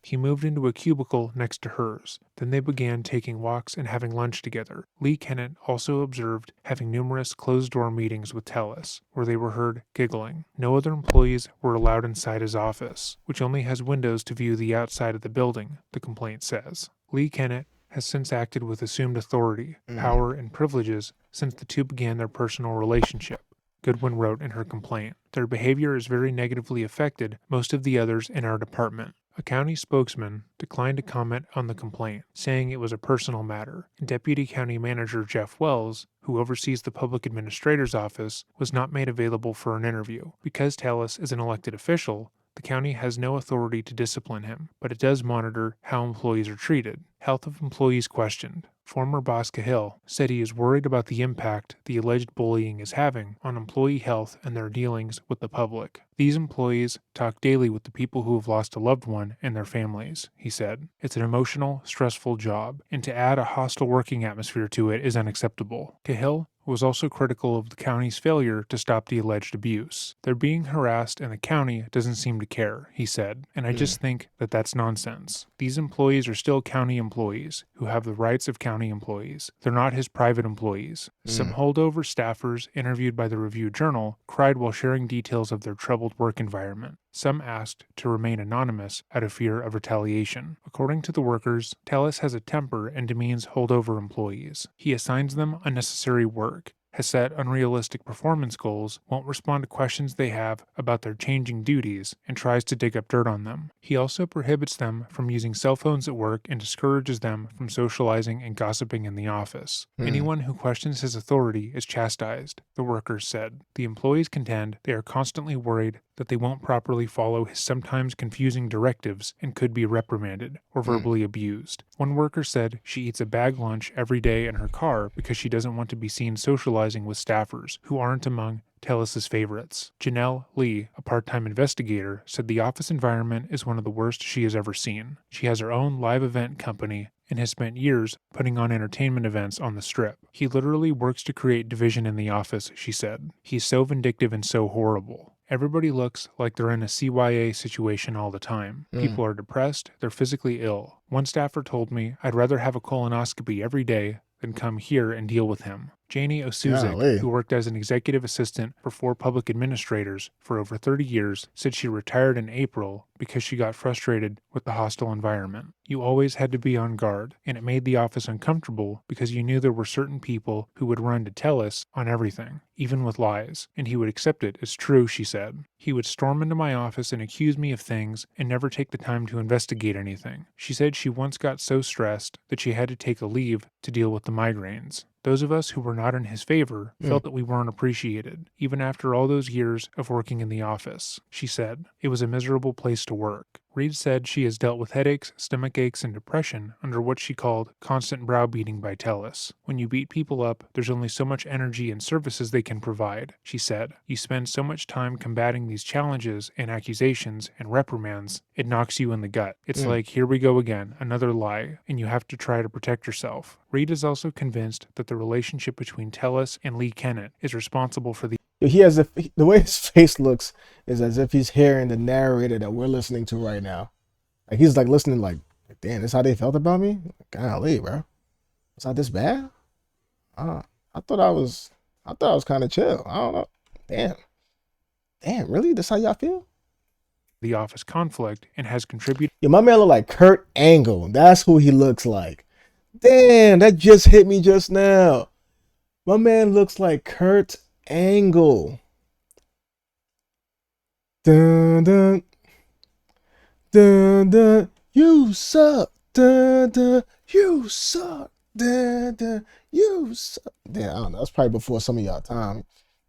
He moved into a cubicle next to hers. Then they began taking walks and having lunch together. Lee Kennett also observed having numerous closed-door meetings with Tellis, where they were heard giggling. No other employees were allowed inside his office, which only has windows to view the outside of the building, the complaint says. Lee Kennett has since acted with assumed authority, power, and privileges since the two began their personal relationship. Goodwin wrote in her complaint, "Their behavior has very negatively affected most of the others in our department." A county spokesman declined to comment on the complaint, saying it was a personal matter. Deputy County Manager Jeff Wells, who oversees the Public Administrator's Office, was not made available for an interview. Because Tellis is an elected official, the county has no authority to discipline him, but it does monitor how employees are treated. Health of employees questioned. Former boss Cahill said he is worried about the impact the alleged bullying is having on employee health and their dealings with the public. These employees talk daily with the people who have lost a loved one and their families, he said. It's an emotional, stressful job, and to add a hostile working atmosphere to it is unacceptable. Cahill was also critical of the county's failure to stop the alleged abuse. They're being harassed and the county doesn't seem to care, he said, and I just think that that's nonsense. These employees are still county employees who have the rights of county employees. They're not his private employees. Some holdover staffers interviewed by the Review-Journal cried while sharing details of their troubled work environment. Some asked to remain anonymous out of fear of retaliation. According to the workers, Tellis has a temper and demeans holdover employees. He assigns them unnecessary work, has set unrealistic performance goals, won't respond to questions they have about their changing duties, and tries to dig up dirt on them. He also prohibits them from using cell phones at work and discourages them from socializing and gossiping in the office. Anyone who questions his authority is chastised, the workers said. The employees contend they are constantly worried that they won't properly follow his sometimes confusing directives and could be reprimanded or verbally abused. One worker said she eats a bag lunch every day in her car because she doesn't want to be seen socializing with staffers who aren't among Tellis's favorites. Janelle Lee, a part-time investigator, said the office environment is one of the worst she has ever seen. She has her own live event company and has spent years putting on entertainment events on the Strip. He literally works to create division in the office, she said. He's so vindictive and so horrible. Everybody looks like they're in a CYA situation all the time. People are depressed, they're physically ill. One staffer told me, I'd rather have a colonoscopy every day than come here and deal with him. Janie Osuzik, who worked as an executive assistant for 4 public administrators for over 30 years, said she retired in April because she got frustrated with the hostile environment. You always had to be on guard, and it made the office uncomfortable because you knew there were certain people who would run to Tellis on everything, even with lies, and he would accept it as true, she said. He would storm into my office and accuse me of things and never take the time to investigate anything. She said she once got so stressed that she had to take a leave to deal with the migraines. Those of us who were not in his favor felt that we weren't appreciated, even after all those years of working in the office. She said, it was a miserable place to work. Reed said she has dealt with headaches, stomach aches, and depression under what she called constant browbeating by Tellis. When you beat people up, there's only so much energy and services they can provide, she said. You spend so much time combating these challenges and accusations and reprimands, it knocks you in the gut. It's like, here we go again, another lie, and you have to try to protect yourself. Reed is also convinced that the relationship between Tellis and Lee Kennett is responsible for the the way his face looks is as if he's hearing the narrator that we're listening to right now. Like he's like listening, like, damn, this how they felt about me? Golly, bro, it's not this bad. I thought I was kind of chill. I don't know. Damn, really? This how y'all feel? The office conflict and has contributed. Yeah, my man look like Kurt Angle. That's who he looks like. Damn, that just hit me just now. My man looks like Kurt Angle. Dun dun dun dun. You suck. Dun dun. You suck. Dun dun. You suck. Damn, I don't know. That's probably before some of y'all time.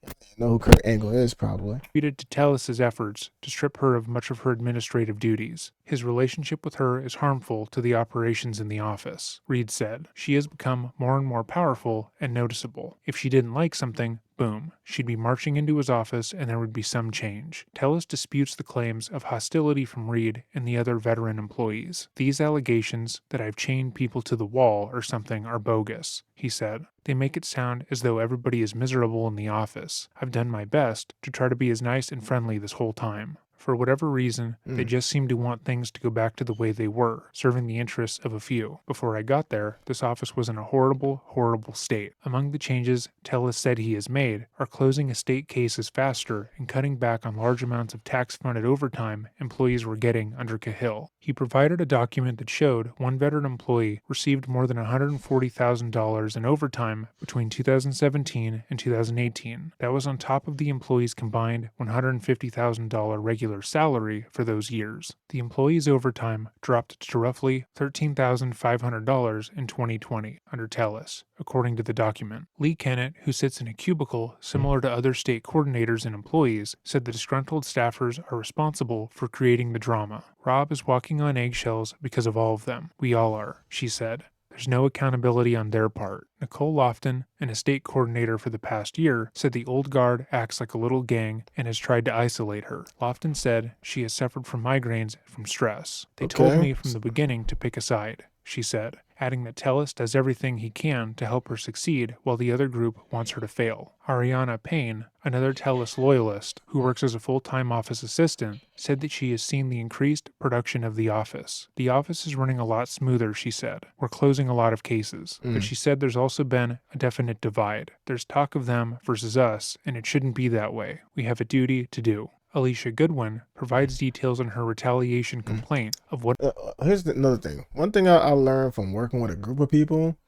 You know who Kurt Angle is, probably. Contributed to Tellis's efforts to strip her of much of her administrative duties. His relationship with her is harmful to the operations in the office, Reed said. She has become more and more powerful and noticeable. If she didn't like something, boom, she'd be marching into his office and there would be some change. Tellis disputes the claims of hostility from Reed and the other veteran employees. These allegations that I've chained people to the wall or something are bogus, he said. They make it sound as though everybody is miserable in the office. I've done my best to try to be as nice and friendly this whole time. For whatever reason, they just seemed to want things to go back to the way they were, serving the interests of a few. Before I got there, this office was in a horrible, horrible state. Among the changes Tellis said he has made are closing estate cases faster and cutting back on large amounts of tax-funded overtime employees were getting under Cahill. He provided a document that showed one veteran employee received more than $140,000 in overtime between 2017 and 2018. That was on top of the employee's combined $150,000 regular salary for those years. The employee's overtime dropped to roughly $13,500 in 2020 under Tellis, according to the document. Lee Kennett, who sits in a cubicle similar to other state coordinators and employees, said the disgruntled staffers are responsible for creating the drama. Rob is walking on eggshells because of all of them. We all are, she said. There's no accountability on their part. Nicole Lofton, an estate coordinator for the past year, said the old guard acts like a little gang and has tried to isolate her. Lofton said she has suffered from migraines from stress. They told me from the beginning to pick a side, she said, adding that Tellis does everything he can to help her succeed while the other group wants her to fail. Ariana Payne, another Tellis loyalist who works as a full-time office assistant, said that she has seen the increased production of the office. The office is running a lot smoother, she said. We're closing a lot of cases. But she said there's also been a definite divide. There's talk of them versus us, and it shouldn't be that way. We have a duty to do. Alicia Goodwin provides details on her retaliation complaint of what... Here's another thing. One thing I learned from working with a group of people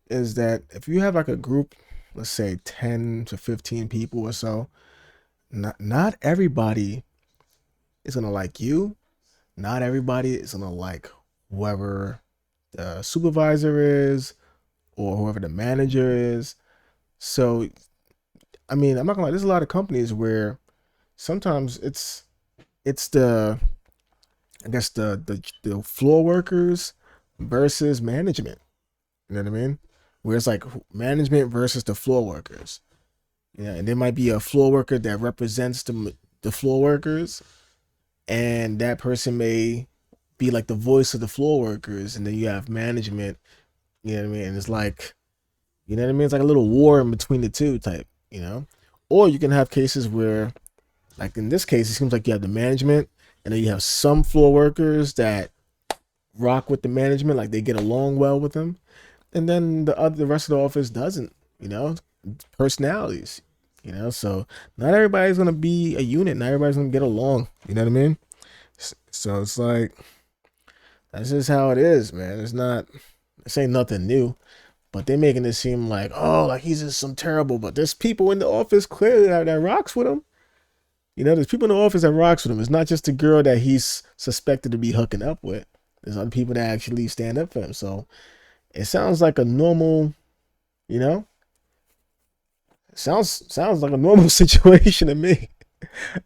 is that if you have like a group, let's say 10 to 15 people or so, not everybody is going to like you. Not everybody is going to like whoever the supervisor is or whoever the manager is. So, I mean, I'm not going to lie, there's a lot of companies where sometimes it's the, I guess the floor workers versus management. You know what I mean? Where it's like management versus the floor workers. Yeah, and there might be a floor worker that represents the floor workers, and that person may be like the voice of the floor workers, and then you have management. You know what I mean? And it's like, you know what I mean? It's like a little war in between the two type. You know, or you can have cases where, like in this case, it seems like you have the management, and then you have some floor workers that rock with the management, like they get along well with them, and then the rest of the office doesn't. You know, personalities. You know, so not everybody's gonna be a unit. Not everybody's gonna get along. You know what I mean? So it's like that's just how it is, man. This ain't nothing new. But they're making it seem like, oh, like he's just some terrible. But there's people in the office clearly that rocks with him. You know, there's people in the office that rocks with him. It's not just the girl that he's suspected to be hooking up with. There's other people that actually stand up for him. So it sounds like a normal, you know, sounds like a normal situation to me.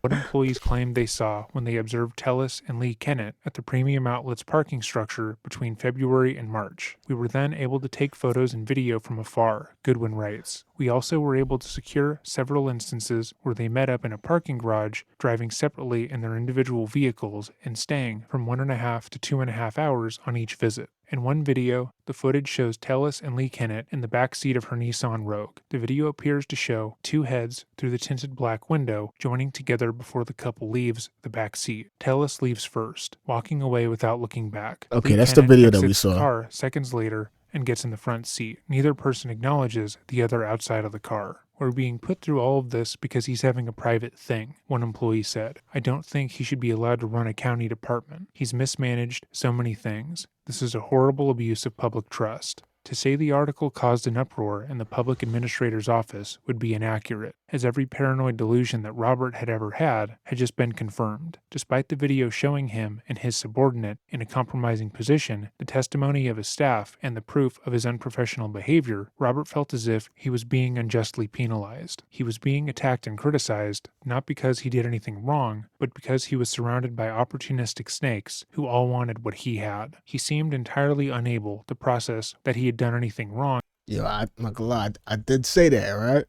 What employees claimed they saw when they observed Tellis and Lee Kennett at the Premium Outlets parking structure between February and March. We were then able to take photos and video from afar, Goodwin writes. We also were able to secure several instances where they met up in a parking garage, driving separately in their individual vehicles and staying from 1.5 to 2.5 hours on each visit. In one video, the footage shows Tellis and Lee Kennett in the back seat of her Nissan Rogue. The video appears to show two heads through the tinted black window joining together before the couple leaves the back seat. Tellis leaves first, walking away without looking back. Okay, Lee that's Kennett the video that we exits the saw. car seconds later and gets in the front seat. Neither person acknowledges the other outside of the car. We're being put through all of this because he's having a private thing, one employee said. I don't think he should be allowed to run a county department. He's mismanaged so many things. This is a horrible abuse of public trust. To say the article caused an uproar in the public administrator's office would be inaccurate, as every paranoid delusion that Robert had ever had just been confirmed. Despite the video showing him and his subordinate in a compromising position, the testimony of his staff, and the proof of his unprofessional behavior, Robert felt as if he was being unjustly penalized. He was being attacked and criticized, not because he did anything wrong, but because he was surrounded by opportunistic snakes who all wanted what he had. He seemed entirely unable to process that he had done anything wrong. Yo, I'm not gonna lie, I did say that, right?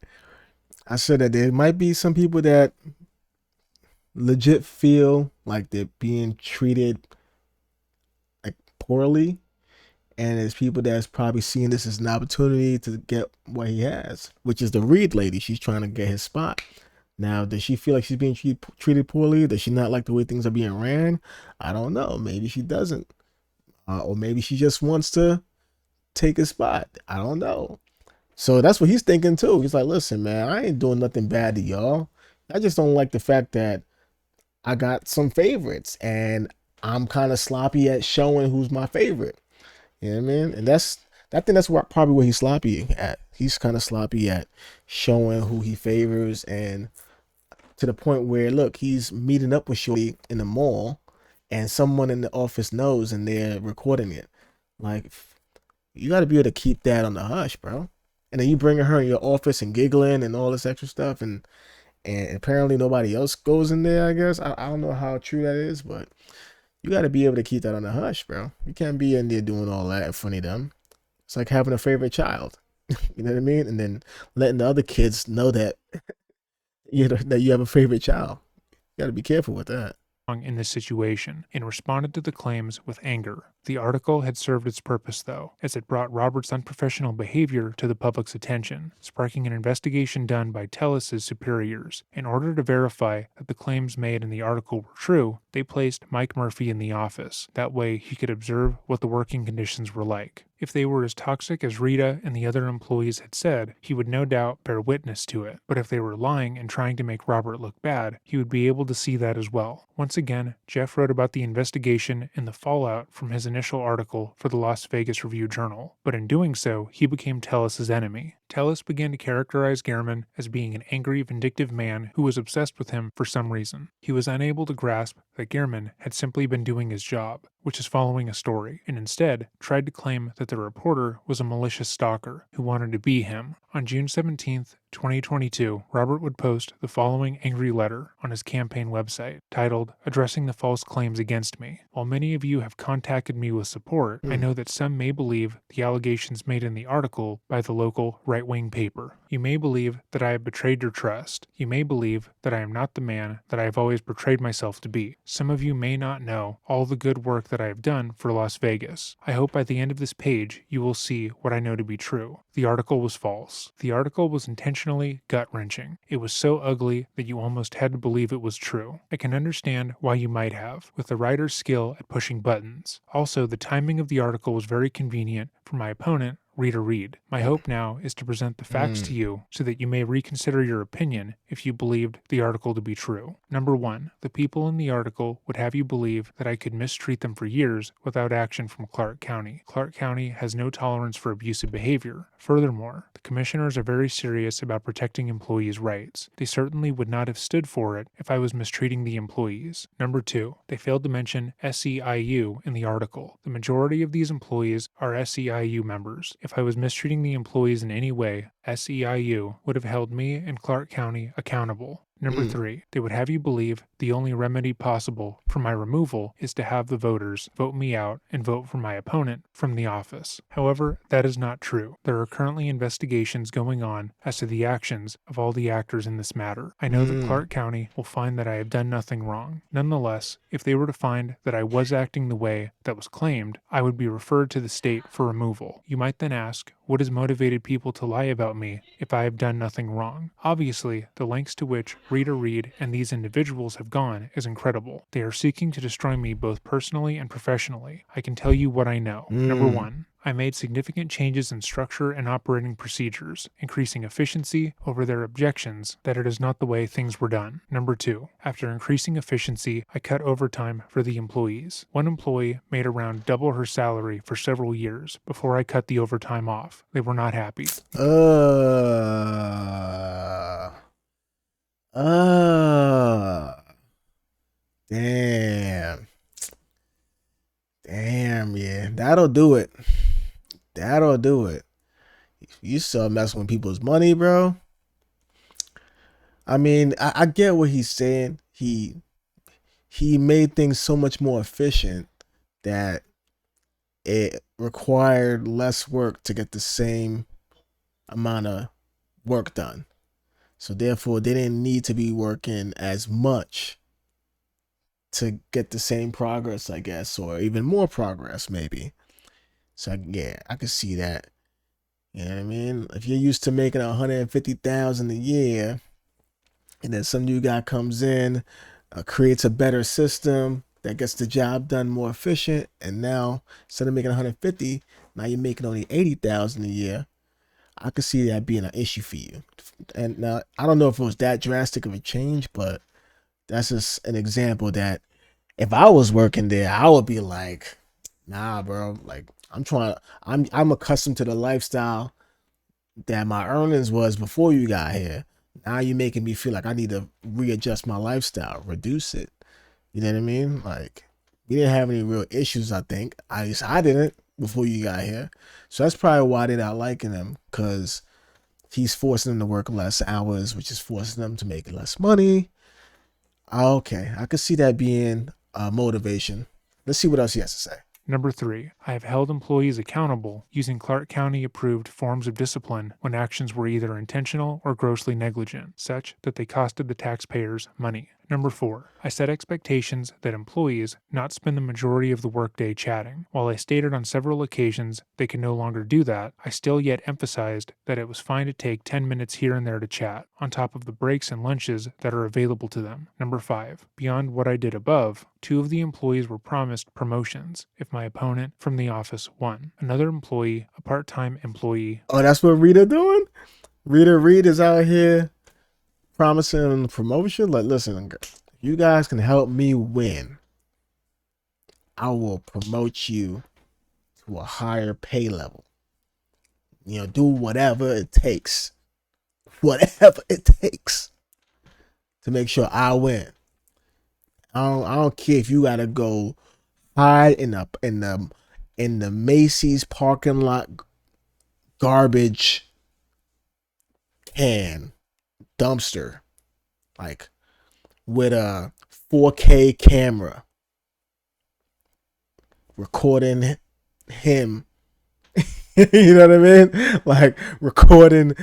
I said that there might be some people that legit feel like they're being treated like poorly, and there's people that's probably seeing this as an opportunity to get what he has, which is the Reed lady. She's trying to get his spot. Now, does she feel like she's being treated poorly? Does she not like the way things are being ran? I don't know. Maybe she doesn't. Or maybe she just wants to take a spot. I don't know. So that's what he's thinking too. He's like, listen, man, I ain't doing nothing bad to y'all. I just don't like the fact that I got some favorites and I'm kind of sloppy at showing who's my favorite. You know what I mean? And I think that's probably what he's sloppy at. He's kind of sloppy at showing who he favors, and to the point where, look, he's meeting up with Shorty in the mall and someone in the office knows and they're recording it. Like, you got to be able to keep that on the hush, bro. And then you bringing her in your office and giggling and all this extra stuff, and apparently nobody else goes in there, I guess. I don't know how true that is, but you got to be able to keep that on the hush, bro. You can't be in there doing all that in front of them. It's like having a favorite child. You know what I mean? And then letting the other kids know that that you have a favorite child. You got to be careful with that. In this situation and responded to the claims with anger. The article had served its purpose, though, as it brought Robert's unprofessional behavior to the public's attention, sparking an investigation done by Tellis's superiors. In order to verify that the claims made in the article were true, they placed Mike Murphy in the office. That way, he could observe what the working conditions were like. If they were as toxic as Rita and the other employees had said, he would no doubt bear witness to it. But if they were lying and trying to make Robert look bad, he would be able to see that as well. Once again, Jeff wrote about the investigation and the fallout from his initial article for the Las Vegas Review-Journal. But in doing so, he became Tellis's enemy. Tellis began to characterize Gehrman as being an angry, vindictive man who was obsessed with him for some reason. He was unable to grasp that Gehrman had simply been doing his job, which is following a story, and instead tried to claim that the reporter was a malicious stalker who wanted to be him. On June 17th, 2022, Robert would post the following angry letter on his campaign website, titled, "Addressing the False Claims Against Me." While many of you have contacted me with support, I know that some may believe the allegations made in the article by the local right-wing paper. You may believe that I have betrayed your trust. You may believe that I am not the man that I have always portrayed myself to be. Some of you may not know all the good work that I have done for Las Vegas. I hope by the end of this page you will see what I know to be true. The article was false. The article was intentionally gut-wrenching. It was so ugly that you almost had to believe it was true. I can understand why you might have, with the writer's skill at pushing buttons. Also, the timing of the article was very convenient for my opponent, Rita Reed. My hope now is to present the facts to you so that you may reconsider your opinion if you believed the article to be true. Number 1, the people in the article would have you believe that I could mistreat them for years without action from Clark County. Clark County has no tolerance for abusive behavior. Furthermore, the commissioners are very serious about protecting employees' rights. They certainly would not have stood for it if I was mistreating the employees. Number 2, they failed to mention SEIU in the article. The majority of these employees are SEIU members. If I was mistreating the employees in any way, SEIU would have held me and Clark County accountable. Number 3, they would have you believe the only remedy possible for my removal is to have the voters vote me out and vote for my opponent from the office. However, that is not true. There are currently investigations going on as to the actions of all the actors in this matter. I know that Clark County will find that I have done nothing wrong. Nonetheless, if they were to find that I was acting the way that was claimed, I would be referred to the state for removal. You might then ask, what has motivated people to lie about me if I have done nothing wrong? Obviously, the lengths to which Rita Reed and these individuals have gone is incredible. They are seeking to destroy me both personally and professionally. I can tell you what I know. Number 1, I made significant changes in structure and operating procedures, increasing efficiency over their objections that it is not the way things were done. Number 2, after increasing efficiency, I cut overtime for the employees. One employee made around double her salary for several years before I cut the overtime off. They were not happy. Damn, yeah. That'll do it. That'll do it. You start messing with people's money, bro. I mean, I get what he's saying. He made things so much more efficient that it required less work to get the same amount of work done. So therefore, they didn't need to be working as much to get the same progress, I guess, or even more progress, maybe. So yeah, I could see that. You know what I mean? If you're used to making $150,000 a year, and then some new guy comes in, creates a better system that gets the job done more efficient, and now instead of making 150, now you're making only 80,000 a year. I could see that being an issue for you. And now I don't know if it was that drastic of a change, but that's just an example that if I was working there, I would be like, nah, bro. Like I'm accustomed to the lifestyle that my earnings was before you got here. Now you're making me feel like I need to readjust my lifestyle, reduce it. You know what I mean? Like, we didn't have any real issues, I think. At least I didn't before you got here. So that's probably why they're not liking him, because he's forcing them to work less hours, which is forcing them to make less money. Okay, I could see that being a motivation. Let's see what else he has to say. Number 3, I have held employees accountable using Clark County approved forms of discipline when actions were either intentional or grossly negligent, such that they costed the taxpayers money. Number 4, I set expectations that employees not spend the majority of the workday chatting. While I stated on several occasions they could no longer do that, I still yet emphasized that it was fine to take 10 minutes here and there to chat, on top of the breaks and lunches that are available to them. Number 5, beyond what I did above, 2 of the employees were promised promotions if my opponent from the office won. Another employee, a part-time employee. Oh, that's what Rita doing? Rita Reed is out here promising a promotion. Like, listen, you guys can help me win. I will promote you to a higher pay level. You know, do whatever it takes. Whatever it takes to make sure I win. I don't care if you gotta go hide in the Macy's parking lot garbage can dumpster, like with a 4K camera recording him. You know what I mean? Like recording,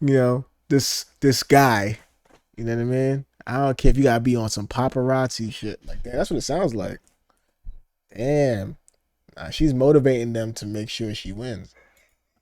this guy. You know what I mean? I don't care if you gotta be on some paparazzi shit like that. That's what it sounds like. Damn. Nah, she's motivating them to make sure she wins.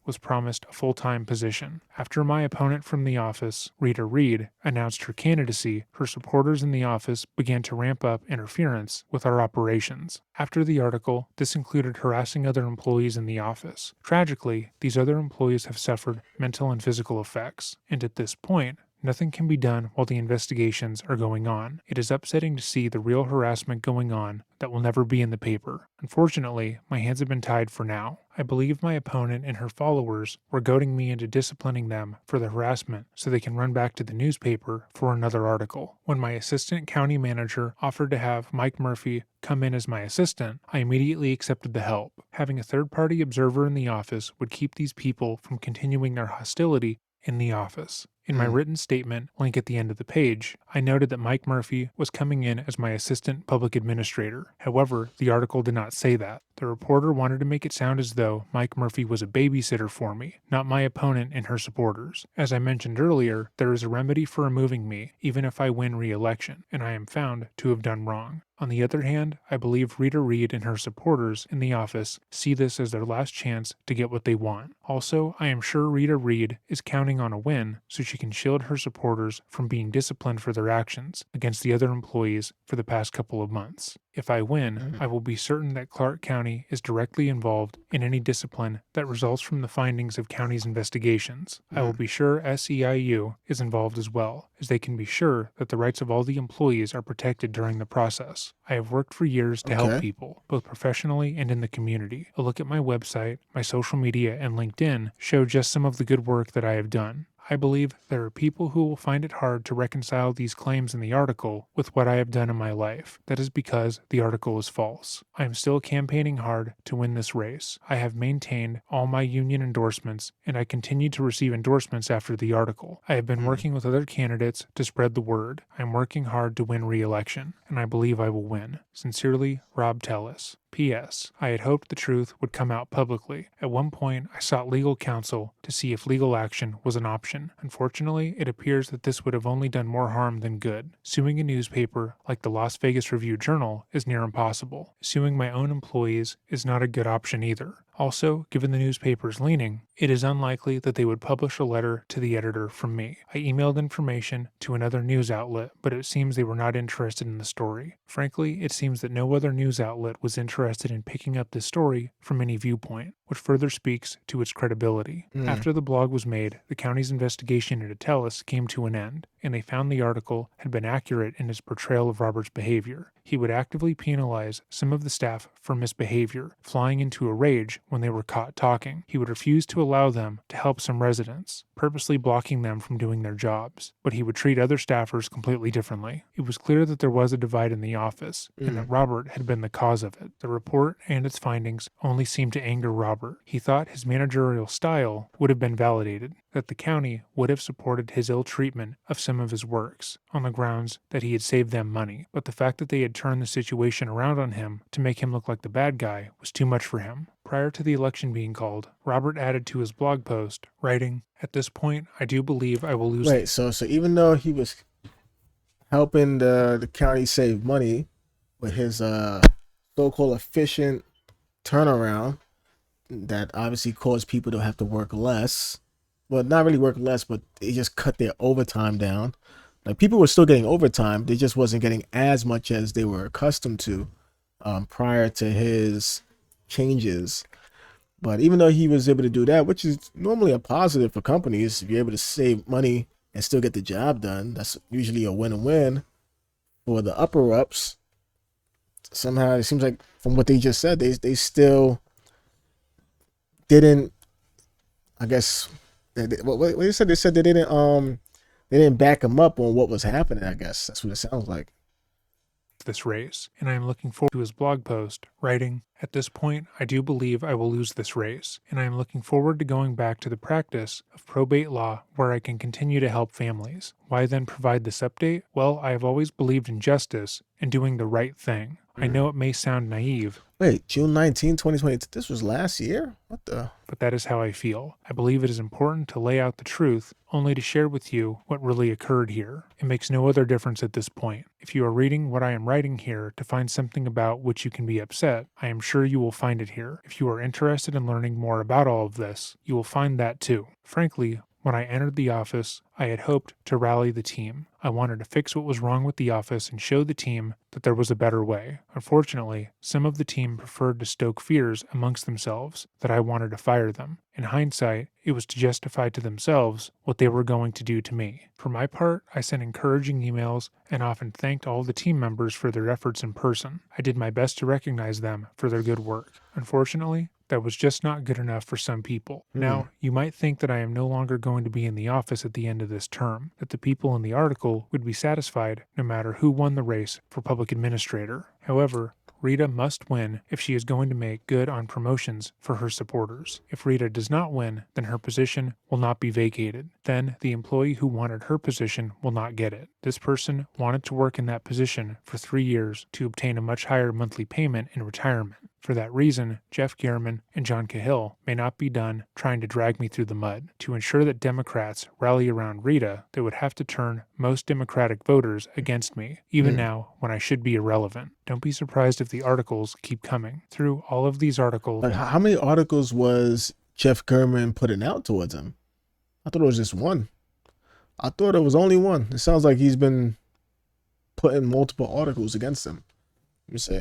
Was promised a full-time position. After my opponent from the office, Rita Reed, announced her candidacy, her supporters in the office began to ramp up interference with our operations. After the article, this included harassing other employees in the office. Tragically, these other employees have suffered mental and physical effects, and at this point, nothing can be done while the investigations are going on. It is upsetting to see the real harassment going on that will never be in the paper. Unfortunately, my hands have been tied for now. I believe my opponent and her followers were goading me into disciplining them for the harassment so they can run back to the newspaper for another article. When my assistant county manager offered to have Mike Murphy come in as my assistant, I immediately accepted the help. Having a third-party observer in the office would keep these people from continuing their hostility in the office. In my written statement, link at the end of the page, I noted that Mike Murphy was coming in as my assistant public administrator. However, the article did not say that. The reporter wanted to make it sound as though Mike Murphy was a babysitter for me, not my opponent and her supporters. As I mentioned earlier, there is a remedy for removing me, even if I win re-election, and I am found to have done wrong. On the other hand, I believe Rita Reed and her supporters in the office see this as their last chance to get what they want. Also, I am sure Rita Reed is counting on a win so she can shield her supporters from being disciplined for their actions against the other employees for the past couple of months. If I win, I will be certain that Clark County is directly involved in any discipline that results from the findings of county's investigations. I will be sure SEIU is involved as well, as they can be sure that the rights of all the employees are protected during the process. I have worked for years to help people, both professionally and in the community. A look at my website, my social media, and LinkedIn show just some of the good work that I have done. I believe there are people who will find it hard to reconcile these claims in the article with what I have done in my life. That is because the article is false. I am still campaigning hard to win this race. I have maintained all my union endorsements, and I continue to receive endorsements after the article. I have been working with other candidates to spread the word. I am working hard to win re-election, and I believe I will win. Sincerely, Rob Tellis. P.S. I had hoped the truth would come out publicly. At one point, I sought legal counsel to see if legal action was an option. Unfortunately, it appears that this would have only done more harm than good. Suing a newspaper like the Las Vegas Review-Journal is near impossible. Suing my own employees is not a good option either. Also, given the newspaper's leaning, it is unlikely that they would publish a letter to the editor from me. I emailed information to another news outlet, but it seems they were not interested in the story. Frankly, it seems that no other news outlet was interested in picking up this story from any viewpoint, which further speaks to its credibility. After the blog was made, the county's investigation into Tellus came to an end, and they found the article had been accurate in its portrayal of Robert's behavior. He would actively penalize some of the staff for misbehavior, flying into a rage when they were caught talking. He would refuse to allow them to help some residents, purposely blocking them from doing their jobs, but he would treat other staffers completely differently. It was clear that there was a divide in the office, and that Robert had been the cause of it. The report and its findings only seemed to anger Robert. He thought his managerial style would have been validated, that the county would have supported his ill treatment of some of his works, on the grounds that he had saved them money, but the fact that they had turned the situation around on him to make him look like the bad guy was too much for him. Prior to the election being called, Robert added to his blog post, writing, "At this point, I do believe I will lose." Wait, so even though he was helping the county save money with his so-called efficient turnaround that obviously caused people to have to work less, well, not really work less, but they just cut their overtime down. Like, people were still getting overtime, they just wasn't getting as much as they were accustomed to prior to his changes. But even though he was able to do that, which is normally a positive for companies, if you're able to save money and still get the job done, that's usually a win-win for the upper ups. Somehow it seems like from what they just said, they still didn't, I guess, what they said, they didn't back him up on what was happening. I guess that's what it sounds like. This race, and I am looking forward to his blog post, writing, "At this point, I do believe I will lose this race, and I am looking forward to going back to the practice of probate law where I can continue to help families. Why then provide this update? Well, I have always believed in justice and doing the right thing. I know it may sound naive. Wait, June 19, 2020. This was last year? What the? But that is how I feel. I believe it is important to lay out the truth, only to share with you what really occurred here. It makes no other difference at this point. If you are reading what I am writing here to find something about which you can be upset, I am sure you will find it here. If you are interested in learning more about all of this, you will find that too. Frankly, when I entered the office, I had hoped to rally the team. I wanted to fix what was wrong with the office and show the team that there was a better way. Unfortunately, some of the team preferred to stoke fears amongst themselves that I wanted to fire them. In hindsight, it was to justify to themselves what they were going to do to me. For my part, I sent encouraging emails and often thanked all the team members for their efforts in person. I did my best to recognize them for their good work. Unfortunately, that was just not good enough for some people. Now, you might think that I am no longer going to be in the office at the end of this term, that the people in the article would be satisfied no matter who won the race for public administrator. However, Rita must win if she is going to make good on promotions for her supporters. If Rita does not win, then her position will not be vacated. Then the employee who wanted her position will not get it. This person wanted to work in that position for 3 years to obtain a much higher monthly payment in retirement. For that reason, Jeff Gehrman and John Cahill may not be done trying to drag me through the mud. To ensure that Democrats rally around Rita, they would have to turn most Democratic voters against me, even now when I should be irrelevant. Don't be surprised if the articles keep coming. Through all of these articles... Like, how many articles was Jeff Gehrman putting out towards him? I thought it was just one. I thought it was only one. It sounds like he's been putting multiple articles against him. Let me see.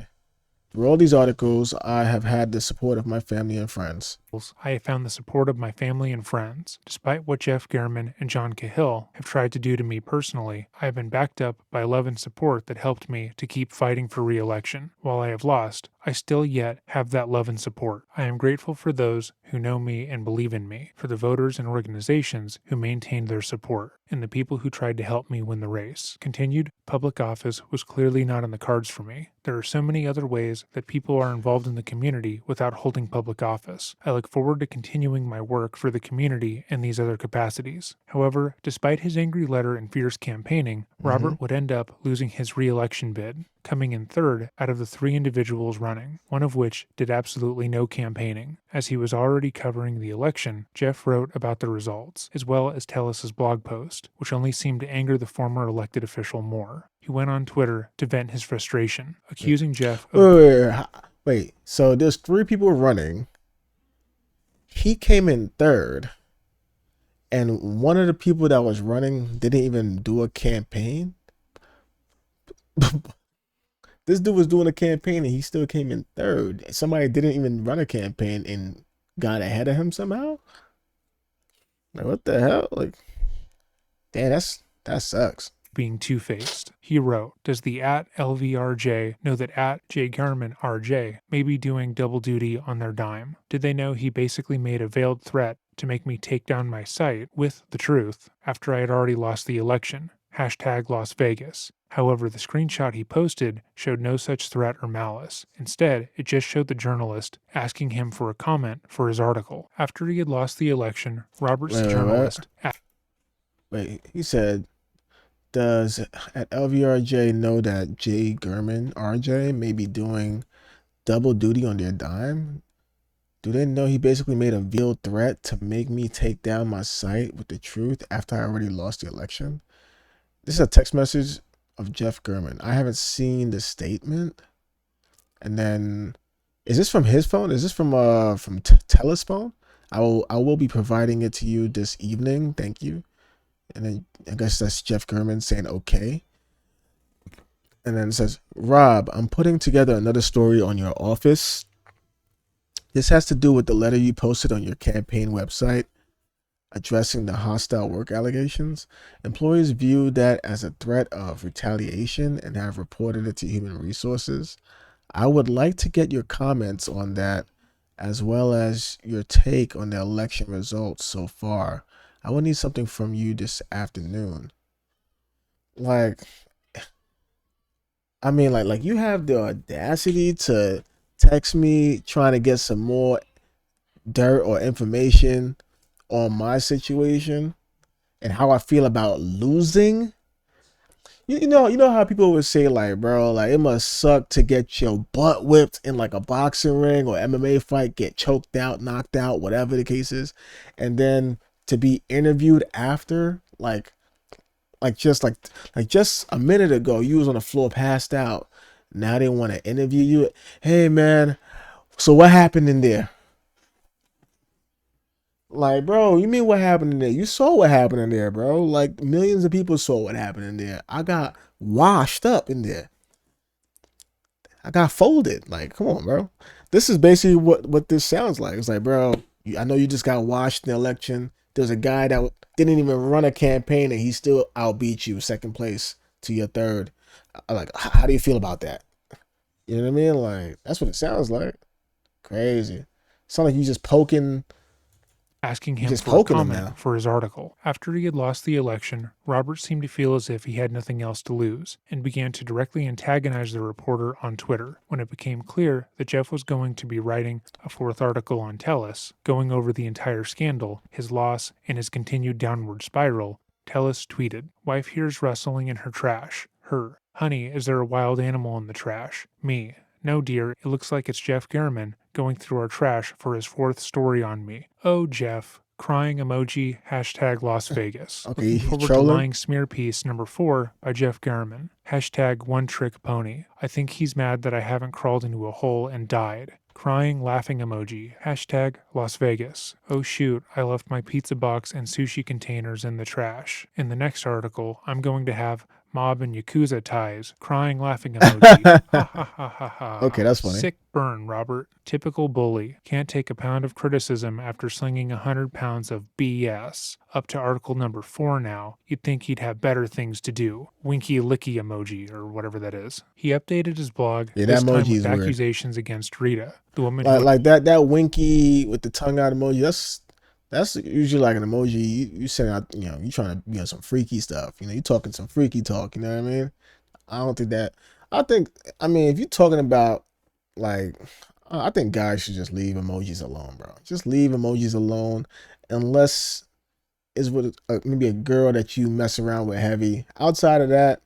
Through all these articles, I have had the support of my family and friends. I have found the support of my family and friends. Despite what Jeff Gehrman and John Cahill have tried to do to me personally, I have been backed up by love and support that helped me to keep fighting for re-election. While I have lost, I still yet have that love and support. I am grateful for those who know me and believe in me, for the voters and organizations who maintained their support, and the people who tried to help me win the race. Continued public office was clearly not on the cards for me. There are so many other ways that people are involved in the community without holding public office. I look forward to continuing my work for the community in these other capacities. However, despite his angry letter and fierce campaigning, Robert would end up losing his re-election bid, coming in third out of the 3 individuals running, one of which did absolutely no campaigning. As he was already covering the election, Jeff wrote about the results, as well as Tellus's blog post, which only seemed to anger the former elected official more. He went on Twitter to vent his frustration, accusing Jeff of... Wait. So there's 3 people running. he came in third, and one of the people that was running didn't even do a campaign. This dude was doing a campaign and he still came in third. Somebody didn't even run a campaign and got ahead of him somehow. Like, what the hell? Like, damn, that sucks. Being two-faced. He wrote, does the @LVRJ know that @JGarmanRJ may be doing double duty on their dime? Did they know he basically made a veiled threat to make me take down my site with the truth after I had already lost the election? #Las Vegas. However, the screenshot he posted showed no such threat or malice. Instead, it just showed the journalist asking him for a comment for his article. After he had lost the election, Robert's journalist... Wait, he said, does @LVRJ know that J. German RJ may be doing double duty on their dime? Do they know he basically made a veiled threat to make me take down my site with the truth after I already lost the election? This is a text message of Jeff German. I haven't seen the statement. And then, is this from his phone? Is this from Telus phone? I will be providing it to you this evening. Thank you. And then I guess that's Jeff German saying okay. And then it says, Rob, I'm putting together another story on your office. This has to do with the letter you posted on your campaign website addressing the hostile work allegations. Employees view that as a threat of retaliation and have reported it to Human Resources. I would like to get your comments on that, as well as your take on the election results so far. I will need something from you this afternoon. Like, I mean, like you have the audacity to text me trying to get some more dirt or information on my situation and how I feel about losing. You know how people would say, like, bro, like, it must suck to get your butt whipped in like a boxing ring or MMA fight, get choked out, knocked out, whatever the case is, and then to be interviewed after, like just a minute ago you was on the floor passed out. Now they want to interview you. Hey man, so what happened in there? Like, bro, you mean what happened in there? You saw what happened in there, bro. Like, millions of people saw what happened in there. I got washed up in there. I got folded. Like, come on, bro. This is basically what this sounds like. It's like, bro, I know you just got washed in the election. There's a guy that didn't even run a campaign and he still outbeat you second place to your third. Like, how do you feel about that? You know what I mean? Like, that's what it sounds like. Crazy. Sounds like you just poking... asking him for a comment for his article. After he had lost the election, Robert seemed to feel as if he had nothing else to lose, and began to directly antagonize the reporter on Twitter. When it became clear that Jeff was going to be writing a fourth article on Telus, going over the entire scandal, his loss, and his continued downward spiral, Telus tweeted, "Wife hears rustling in her trash. Her. Honey, is there a wild animal in the trash? Me. No, dear, it looks like it's Jeff German going through our trash for his fourth story on me. Oh, Jeff. Crying emoji, #Las Vegas. Okay, Looking forward to Lying Smear Piece number 4 by Jeff German. #One Trick Pony. I think he's mad that I haven't crawled into a hole and died. Crying laughing emoji. #Las Vegas. Oh shoot, I left my pizza box and sushi containers in the trash. In the next article, I'm going to have mob and Yakuza ties. Crying laughing emoji. Ha ha ha ha ha. Okay, that's funny. Sick burn, Robert. Typical bully. Can't take a pound of criticism after slinging 100 pounds of BS. Up to article number 4 now. You'd think he'd have better things to do. Winky licky emoji, or whatever that is. He updated his blog, this time with accusations against Rita, the woman like that winky with the tongue out emoji. That's usually like an emoji you send out, you trying to, some freaky stuff. You talking some freaky talk, you know what I mean? I don't think that. I mean, if you're talking about, like, I think guys should just leave emojis alone, bro. Just leave emojis alone, unless it's with maybe a girl that you mess around with heavy. Outside of that,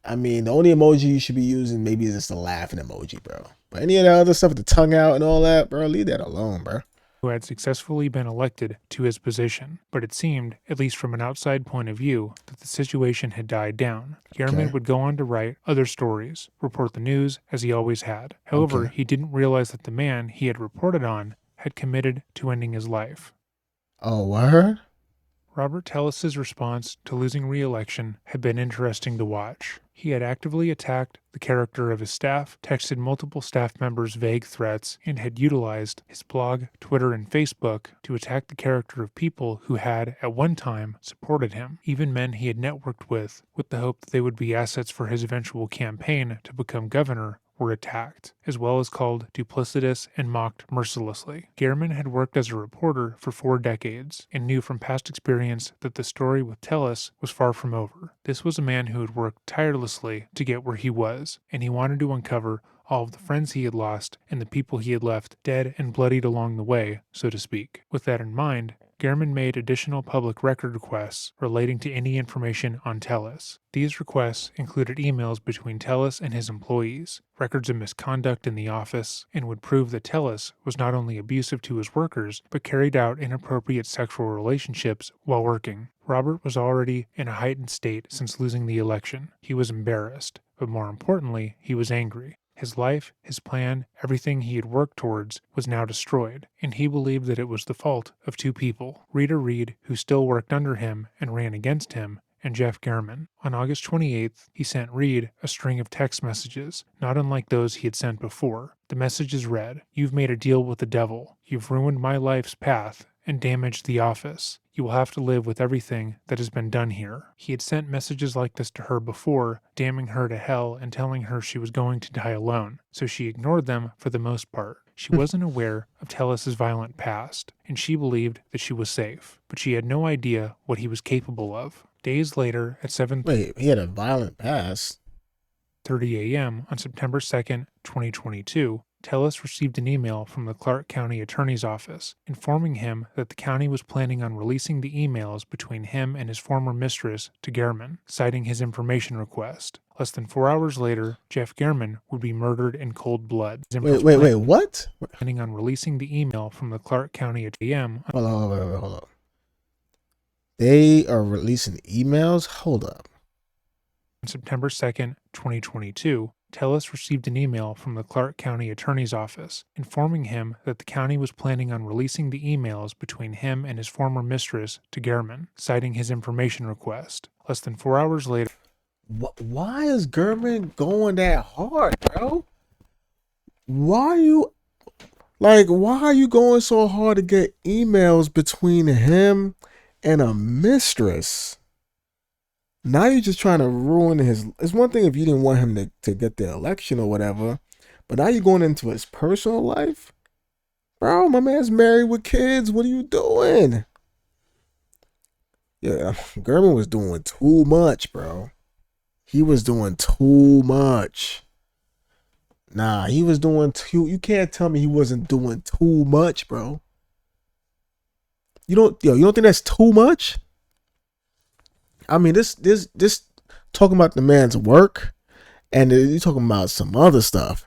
I mean, the only emoji you should be using maybe is just a laughing emoji, bro. But any of the other stuff with the tongue out and all that, bro, leave that alone, bro. Who had successfully been elected to his position, but it seemed, at least from an outside point of view, that the situation had died down. German would go on to write other stories, report the news, as he always had. However, he didn't realize that the man he had reported on had committed to ending his life. Oh, word? Robert Tellis's response to losing re-election had been interesting to watch. He had actively attacked the character of his staff, texted multiple staff members vague threats, and had utilized his blog, Twitter, and Facebook to attack the character of people who had, at one time, supported him, even men he had networked with the hope that they would be assets for his eventual campaign to become governor, were attacked, as well as called duplicitous and mocked mercilessly. Gehrman had worked as a reporter for 4 decades and knew from past experience that the story with Tellis was far from over. This was a man who had worked tirelessly to get where he was, and he wanted to uncover all of the friends he had lost and the people he had left dead and bloodied along the way, so to speak. With that in mind, Gehrman made additional public record requests relating to any information on Tellis. These requests included emails between Tellis and his employees, records of misconduct in the office, and would prove that Tellis was not only abusive to his workers, but carried out inappropriate sexual relationships while working. Robert was already in a heightened state since losing the election. He was embarrassed, but more importantly, he was angry. His life, his plan, everything he had worked towards was now destroyed, and he believed that it was the fault of 2 people, Rita Reed, who still worked under him and ran against him, and Jeff Gehrman. On August 28th, he sent Reed a string of text messages, not unlike those he had sent before. The messages read, "You've made a deal with the devil. You've ruined my life's path and damaged the office. You will have to live with everything that has been done here." He had sent messages like this to her before, damning her to hell and telling her she was going to die alone, so she ignored them for the most part. She wasn't aware of Tellis's violent past, and she believed that she was safe, but she had no idea what he was capable of. Days later, at 7:30 Wait, he had a violent past? a.m. on September 2nd, 2022, Tellis received an email from the Clark County Attorney's Office informing him that the county was planning on releasing the emails between him and his former mistress to Gehrman, citing his information request. Less than 4 hours later, Jeff Gehrman would be murdered in cold blood. Wait, what? Planning on releasing the email from the Clark County ATM. Hold on. They are releasing emails? Hold up. On September 2nd, 2022, Tellis received an email from the Clark County Attorney's Office informing him that the county was planning on releasing the emails between him and his former mistress to Gehrman, citing his information request. Less than 4 hours later... Why is Gehrman going that hard, bro? Why are you going so hard to get emails between him and a mistress? Now you're just trying to ruin his... It's one thing if you didn't want him to get the election or whatever, but now you're going into his personal life? Bro, my man's married with kids. What are you doing? Yeah, Gehrman was doing too much, bro. He was doing too much. Nah, he was doing too... You can't tell me he wasn't doing too much, bro. You don't think that's too much? I mean, this talking about the man's work, and you're talking about some other stuff.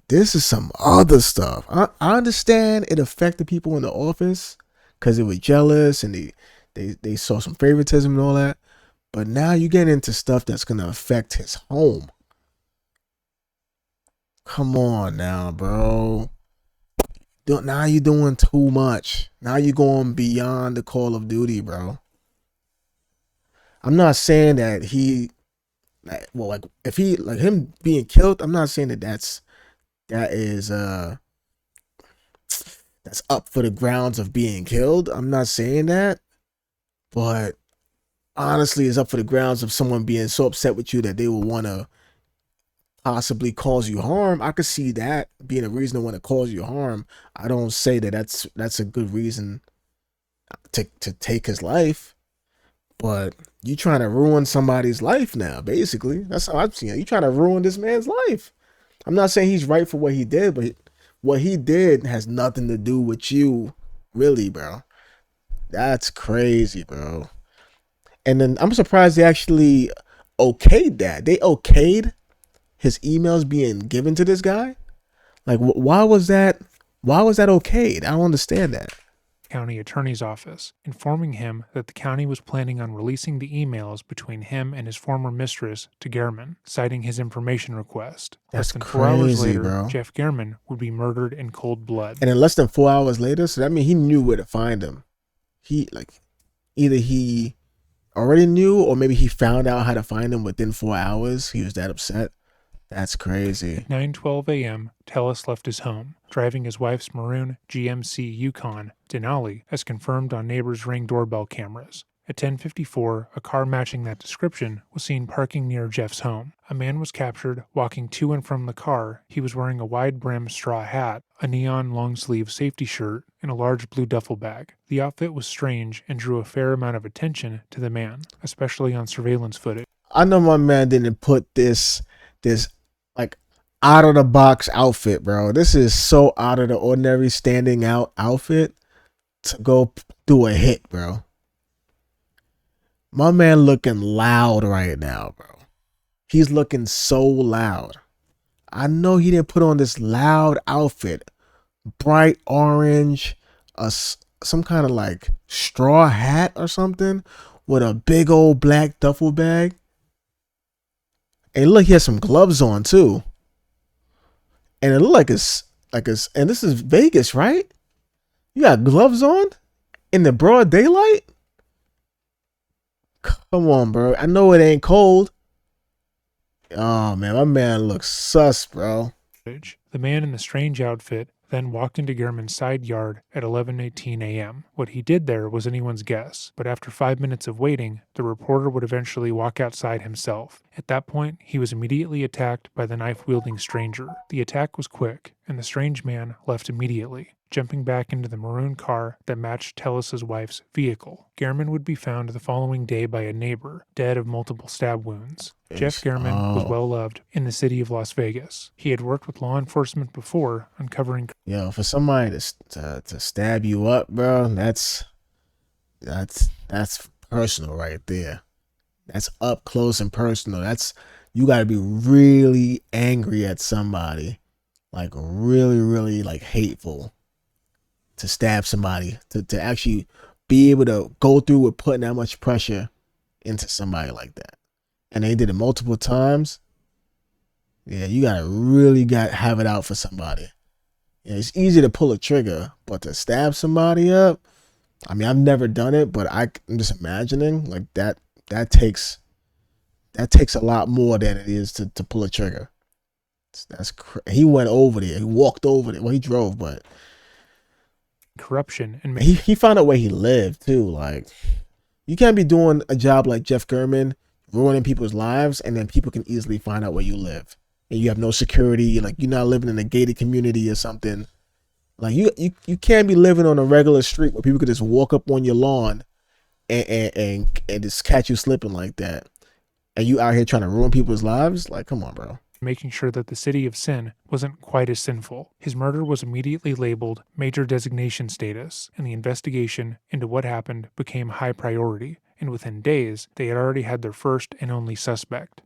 This is some other stuff. I understand it affected people in the office because they were jealous and they saw some favoritism and all that. But now you get into stuff that's gonna affect his home. Come on now, bro. Now you're doing too much. Now you're going beyond the Call of Duty, bro. I'm not saying that if he, like him being killed, I'm not saying that's up for the grounds of being killed. I'm not saying that, but honestly, it's up for the grounds of someone being so upset with you that they will want to possibly cause you harm. I could see that being a reason to want to cause you harm. I don't say that that's a good reason to take his life, but you trying to ruin somebody's life now, basically. That's how I'm seeing it. You trying to ruin this man's life. I'm not saying he's right for what he did, but what he did has nothing to do with you, really, bro. That's crazy, bro. And then I'm surprised they actually okayed that. They okayed his emails being given to this guy. Like, why was that okayed? I don't understand that. County Attorney's Office, informing him that the county was planning on releasing the emails between him and his former mistress to Gehrman, citing his information request. That's Less than 4 hours crazy, later, bro. Jeff Gehrman would be murdered in cold blood. And then less than 4 hours later, so that means he knew where to find him. Either he already knew, or maybe he found out how to find him within 4 hours. He was that upset. That's crazy. At 9:12 a.m., Tellis left his home, driving his wife's maroon GMC Yukon Denali, as confirmed on neighbors' Ring doorbell cameras. At 10:54, a car matching that description was seen parking near Jeff's home. A man was captured walking to and from the car. He was wearing a wide-brimmed straw hat, a neon long-sleeve safety shirt, and a large blue duffel bag. The outfit was strange and drew a fair amount of attention to the man, especially on surveillance footage. I know my man didn't put this like out of the box outfit, bro. This is so out of the ordinary, standing out outfit to go do a hit, bro. My man looking loud right now, bro. He's looking so loud. I know he didn't put on this loud outfit, bright orange, some kind of like straw hat or something with a big old black duffel bag. And look, he has some gloves on too. And it looked like it's, and this is Vegas, right? You got gloves on in the broad daylight? Come on, bro. I know it ain't cold. Oh man, my man looks sus, bro. The man in the strange outfit then walked into Gehrman's side yard at 11:18 a.m. What he did there was anyone's guess, but after 5 minutes of waiting, the reporter would eventually walk outside himself. At that point, he was immediately attacked by the knife-wielding stranger. The attack was quick, and the strange man left immediately, jumping back into the maroon car that matched Tellis's wife's vehicle. Gehrman would be found the following day by a neighbor, dead of multiple stab wounds. Jeff Gehrman was well loved in the city of Las Vegas. He had worked with law enforcement before, uncovering... Yo, for somebody to stab you up, bro, that's personal right there. That's up close and personal. You got to be really angry at somebody, like really, really like hateful, to stab somebody, to actually be able to go through with putting that much pressure into somebody like that. And they did it multiple times. Yeah, you gotta really have it out for somebody. Yeah, it's easy to pull a trigger, but to stab somebody up, I mean, I've never done it, but I'm just imagining like that takes a lot more than it is to pull a trigger. He went over there. He walked over there. Well, he drove, but corruption, and he found out where he lived too. Like, you can't be doing a job like Jeff Gehrman, ruining people's lives, and then people can easily find out where you live, and you have no security. Like, you're not living in a gated community or something. Like, you can't be living on a regular street where people could just walk up on your lawn and just catch you slipping like that, and you out here trying to ruin people's lives. Like, come on, bro. Making sure that the city of sin wasn't quite as sinful. His murder was immediately labeled major designation status, and the investigation into what happened became high priority, and within days, they had already had their first and only suspect.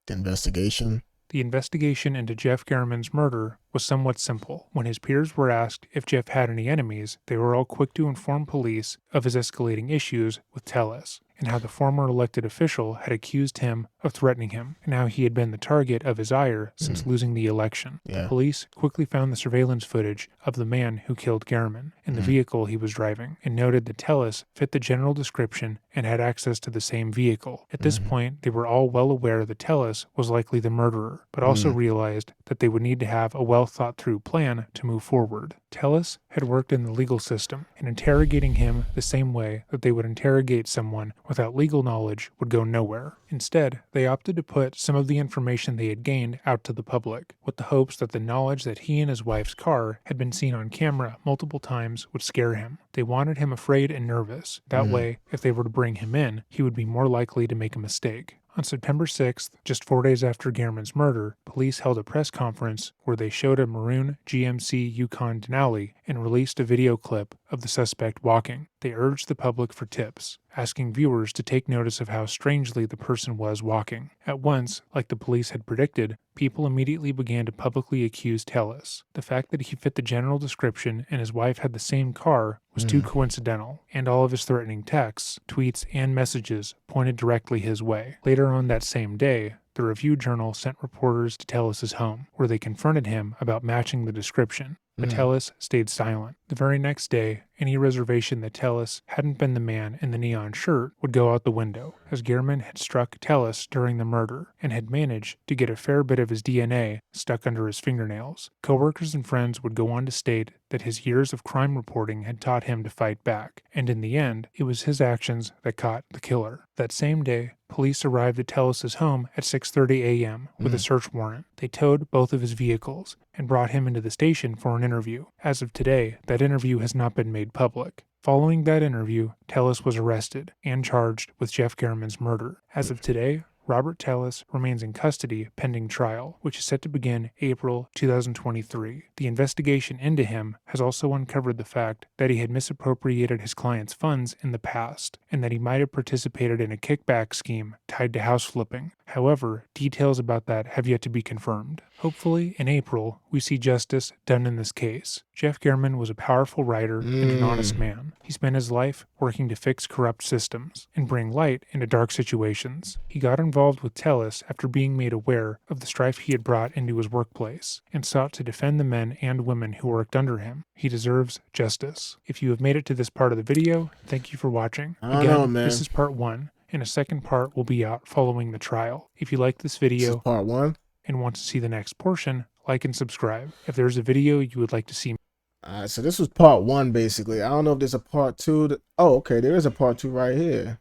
The investigation? The investigation into Jeff Gehrman's murder was somewhat simple. When his peers were asked if Jeff had any enemies, they were all quick to inform police of his escalating issues with Tellis, and how the former elected official had accused him of threatening him, and how he had been the target of his ire since losing the election. Yeah. Police quickly found the surveillance footage of the man who killed Gehrman in the vehicle he was driving, and noted that Tellis fit the general description and had access to the same vehicle. At this point, they were all well aware that Tellis was likely the murderer, but also realized that they would need to have a well-thought-through plan to move forward. Tellis had worked in the legal system, and interrogating him the same way that they would interrogate someone without legal knowledge would go nowhere. Instead, they opted to put some of the information they had gained out to the public, with the hopes that the knowledge that he and his wife's car had been seen on camera multiple times would scare him. They wanted him afraid and nervous. That way, if they were to bring him in, he would be more likely to make a mistake. On September 6th, just 4 days after Gehrman's murder, police held a press conference where they showed a maroon GMC Yukon Denali and released a video clip of the suspect walking. They urged the public for tips, asking viewers to take notice of how strangely the person was walking. At once, like the police had predicted, people immediately began to publicly accuse Tellis. The fact that he fit the general description and his wife had the same car was too coincidental, and all of his threatening texts, tweets, and messages pointed directly his way. Later on that same day, the Review Journal sent reporters to Tellis's home, where they confronted him about matching the description. But Tellis stayed silent. The very next day, any reservation that Tellis hadn't been the man in the neon shirt would go out the window, as Gehrman had struck Tellis during the murder and had managed to get a fair bit of his DNA stuck under his fingernails. Coworkers and friends would go on to state that his years of crime reporting had taught him to fight back, and in the end, it was his actions that caught the killer. That same day, police arrived at Tellis's home at 6:30 a.m. with a search warrant. They towed both of his vehicles and brought him into the station for an interview. As of today, that interview has not been made public. Following that interview, Tellis was arrested and charged with Jeff Gehrman's murder. As of today, Robert Tellis remains in custody pending trial, which is set to begin April 2023. The investigation into him has also uncovered the fact that he had misappropriated his client's funds in the past, and that he might have participated in a kickback scheme tied to house flipping. However, details about that have yet to be confirmed. Hopefully, in April, we see justice done in this case. Jeff Gehrman was a powerful writer and an honest man. He spent his life working to fix corrupt systems and bring light into dark situations. He got involved with Tellis after being made aware of the strife he had brought into his workplace and sought to defend the men and women who worked under him. He deserves justice. If you have made it to this part of the video, thank you for watching. Again, this is part 1. And a second part will be out following the trial. If you like this video part 1 and want to see the next portion, like and subscribe. If there's a video you would like to see. Alright, so this was part 1 basically. I don't know if there's a part 2. Oh, okay, there is a part 2 right here.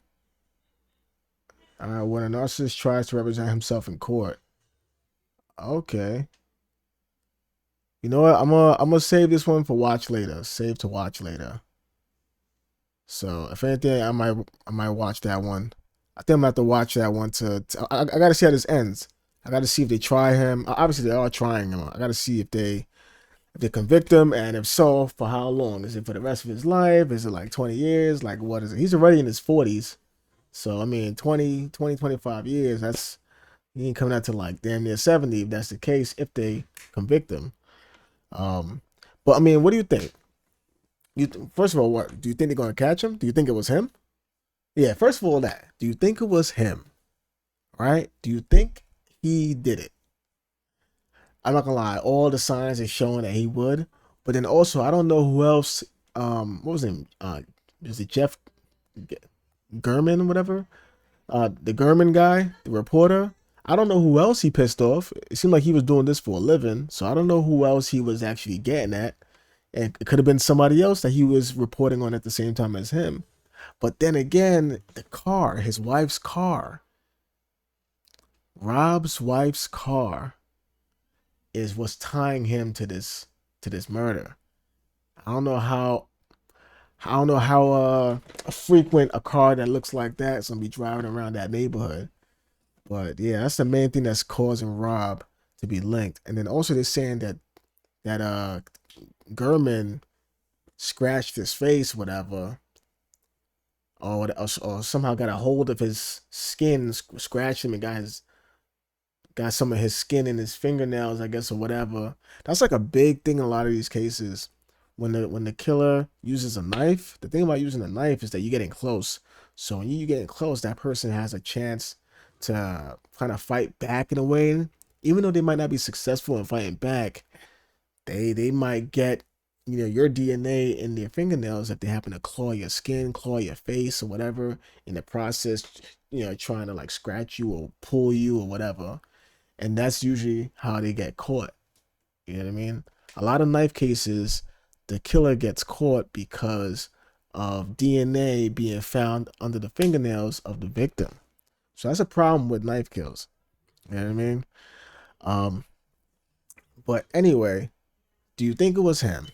When a narcissist tries to represent himself in court. Okay. You know what? I'm gonna save this one for watch later. Save to watch later. So if anything, I might watch that one. I think I'm gonna have to watch that one I gotta see how this ends. I gotta see if they try him. Obviously they are trying him. I gotta see if they convict him, and if so, for how long? Is it for the rest of his life? Is it like 20 years? Like what is it? He's already in his 40s. So I mean 25 years, he ain't coming out to like damn near 70 if that's the case, if they convict him. But I mean, what do you think? First of all, what do you think they're gonna catch him? Do you think it was him? Yeah, first of all, do you think it was him? Right? Do you think he did it? I'm not gonna lie, all the signs are showing that he would, but then also I don't know who else. What was his name? Is it Jeff Gehrman or whatever? The Gehrman guy, the reporter. I don't know who else he pissed off. It seemed like he was doing this for a living, so I don't know who else he was actually getting at. And it could have been somebody else that he was reporting on at the same time as him. But then again, the car, his wife's car, Rob's wife's car, is what's tying him to this murder. I don't know how frequent a car that looks like that is gonna be driving around that neighborhood. But yeah, that's the main thing that's causing Rob to be linked. And then also they're saying that Gehrman scratched his face, whatever, or somehow got a hold of his skin, scratched him, and got some of his skin in his fingernails, I guess, or whatever. That's like a big thing in a lot of these cases. When the killer uses a knife, the thing about using a knife is that you're getting close. So when you're getting close, that person has a chance to kind of fight back in a way. Even though they might not be successful in fighting back, they might get, your DNA in their fingernails if they happen to claw your skin, claw your face, or whatever in the process, trying to like scratch you or pull you or whatever. And that's usually how they get caught. You know what I mean? A lot of knife cases, the killer gets caught because of DNA being found under the fingernails of the victim. So that's a problem with knife kills. You know what I mean? But anyway, do you think it was him?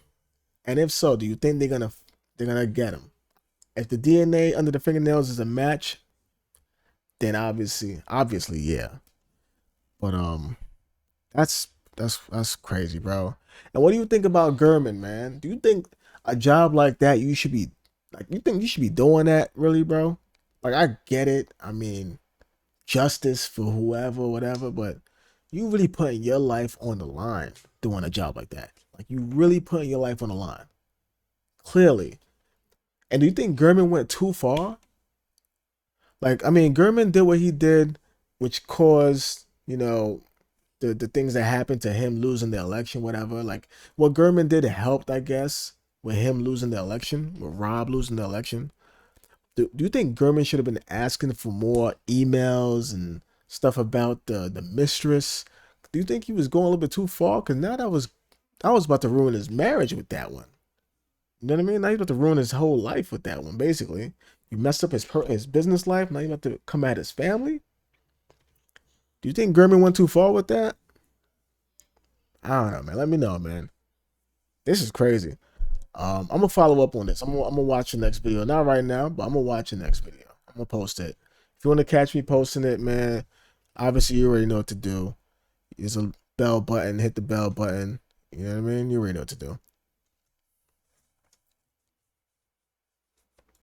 And if so, do you think they're gonna get him? If the DNA under the fingernails is a match, then obviously, yeah. But that's that's crazy, bro. And what do you think about Gurman, man? Do you think a job like that you should be you think you should be doing that, really, bro? Like, I get it. I mean, justice for whoever, whatever, but you really putting your life on the line doing a job like that. Like, you really putting your life on the line. Clearly. And do you think Gurman went too far? Like, I mean, Gurman did what he did, which caused, the things that happened to him losing the election, whatever. Like, what Gurman did helped, I guess, with him losing the election, with Rob losing the election. Do you think Gurman should have been asking for more emails and stuff about the mistress? Do you think he was going a little bit too far? Because now that was about to ruin his marriage with that one. You know what I mean? Now he's about to ruin his whole life with that one, basically. You messed up his business life. Now you're about to come at his family. Do you think Gurman went too far with that? I don't know, man. Let me know, man. This is crazy. I'm gonna follow up on this. I'm gonna watch the next video. Not right now, but I'm gonna watch the next video. I'm gonna post it. If you want to catch me posting it, man, obviously you already know what to do. There's a bell button. Hit the bell button. You know what I mean? You already know what to do.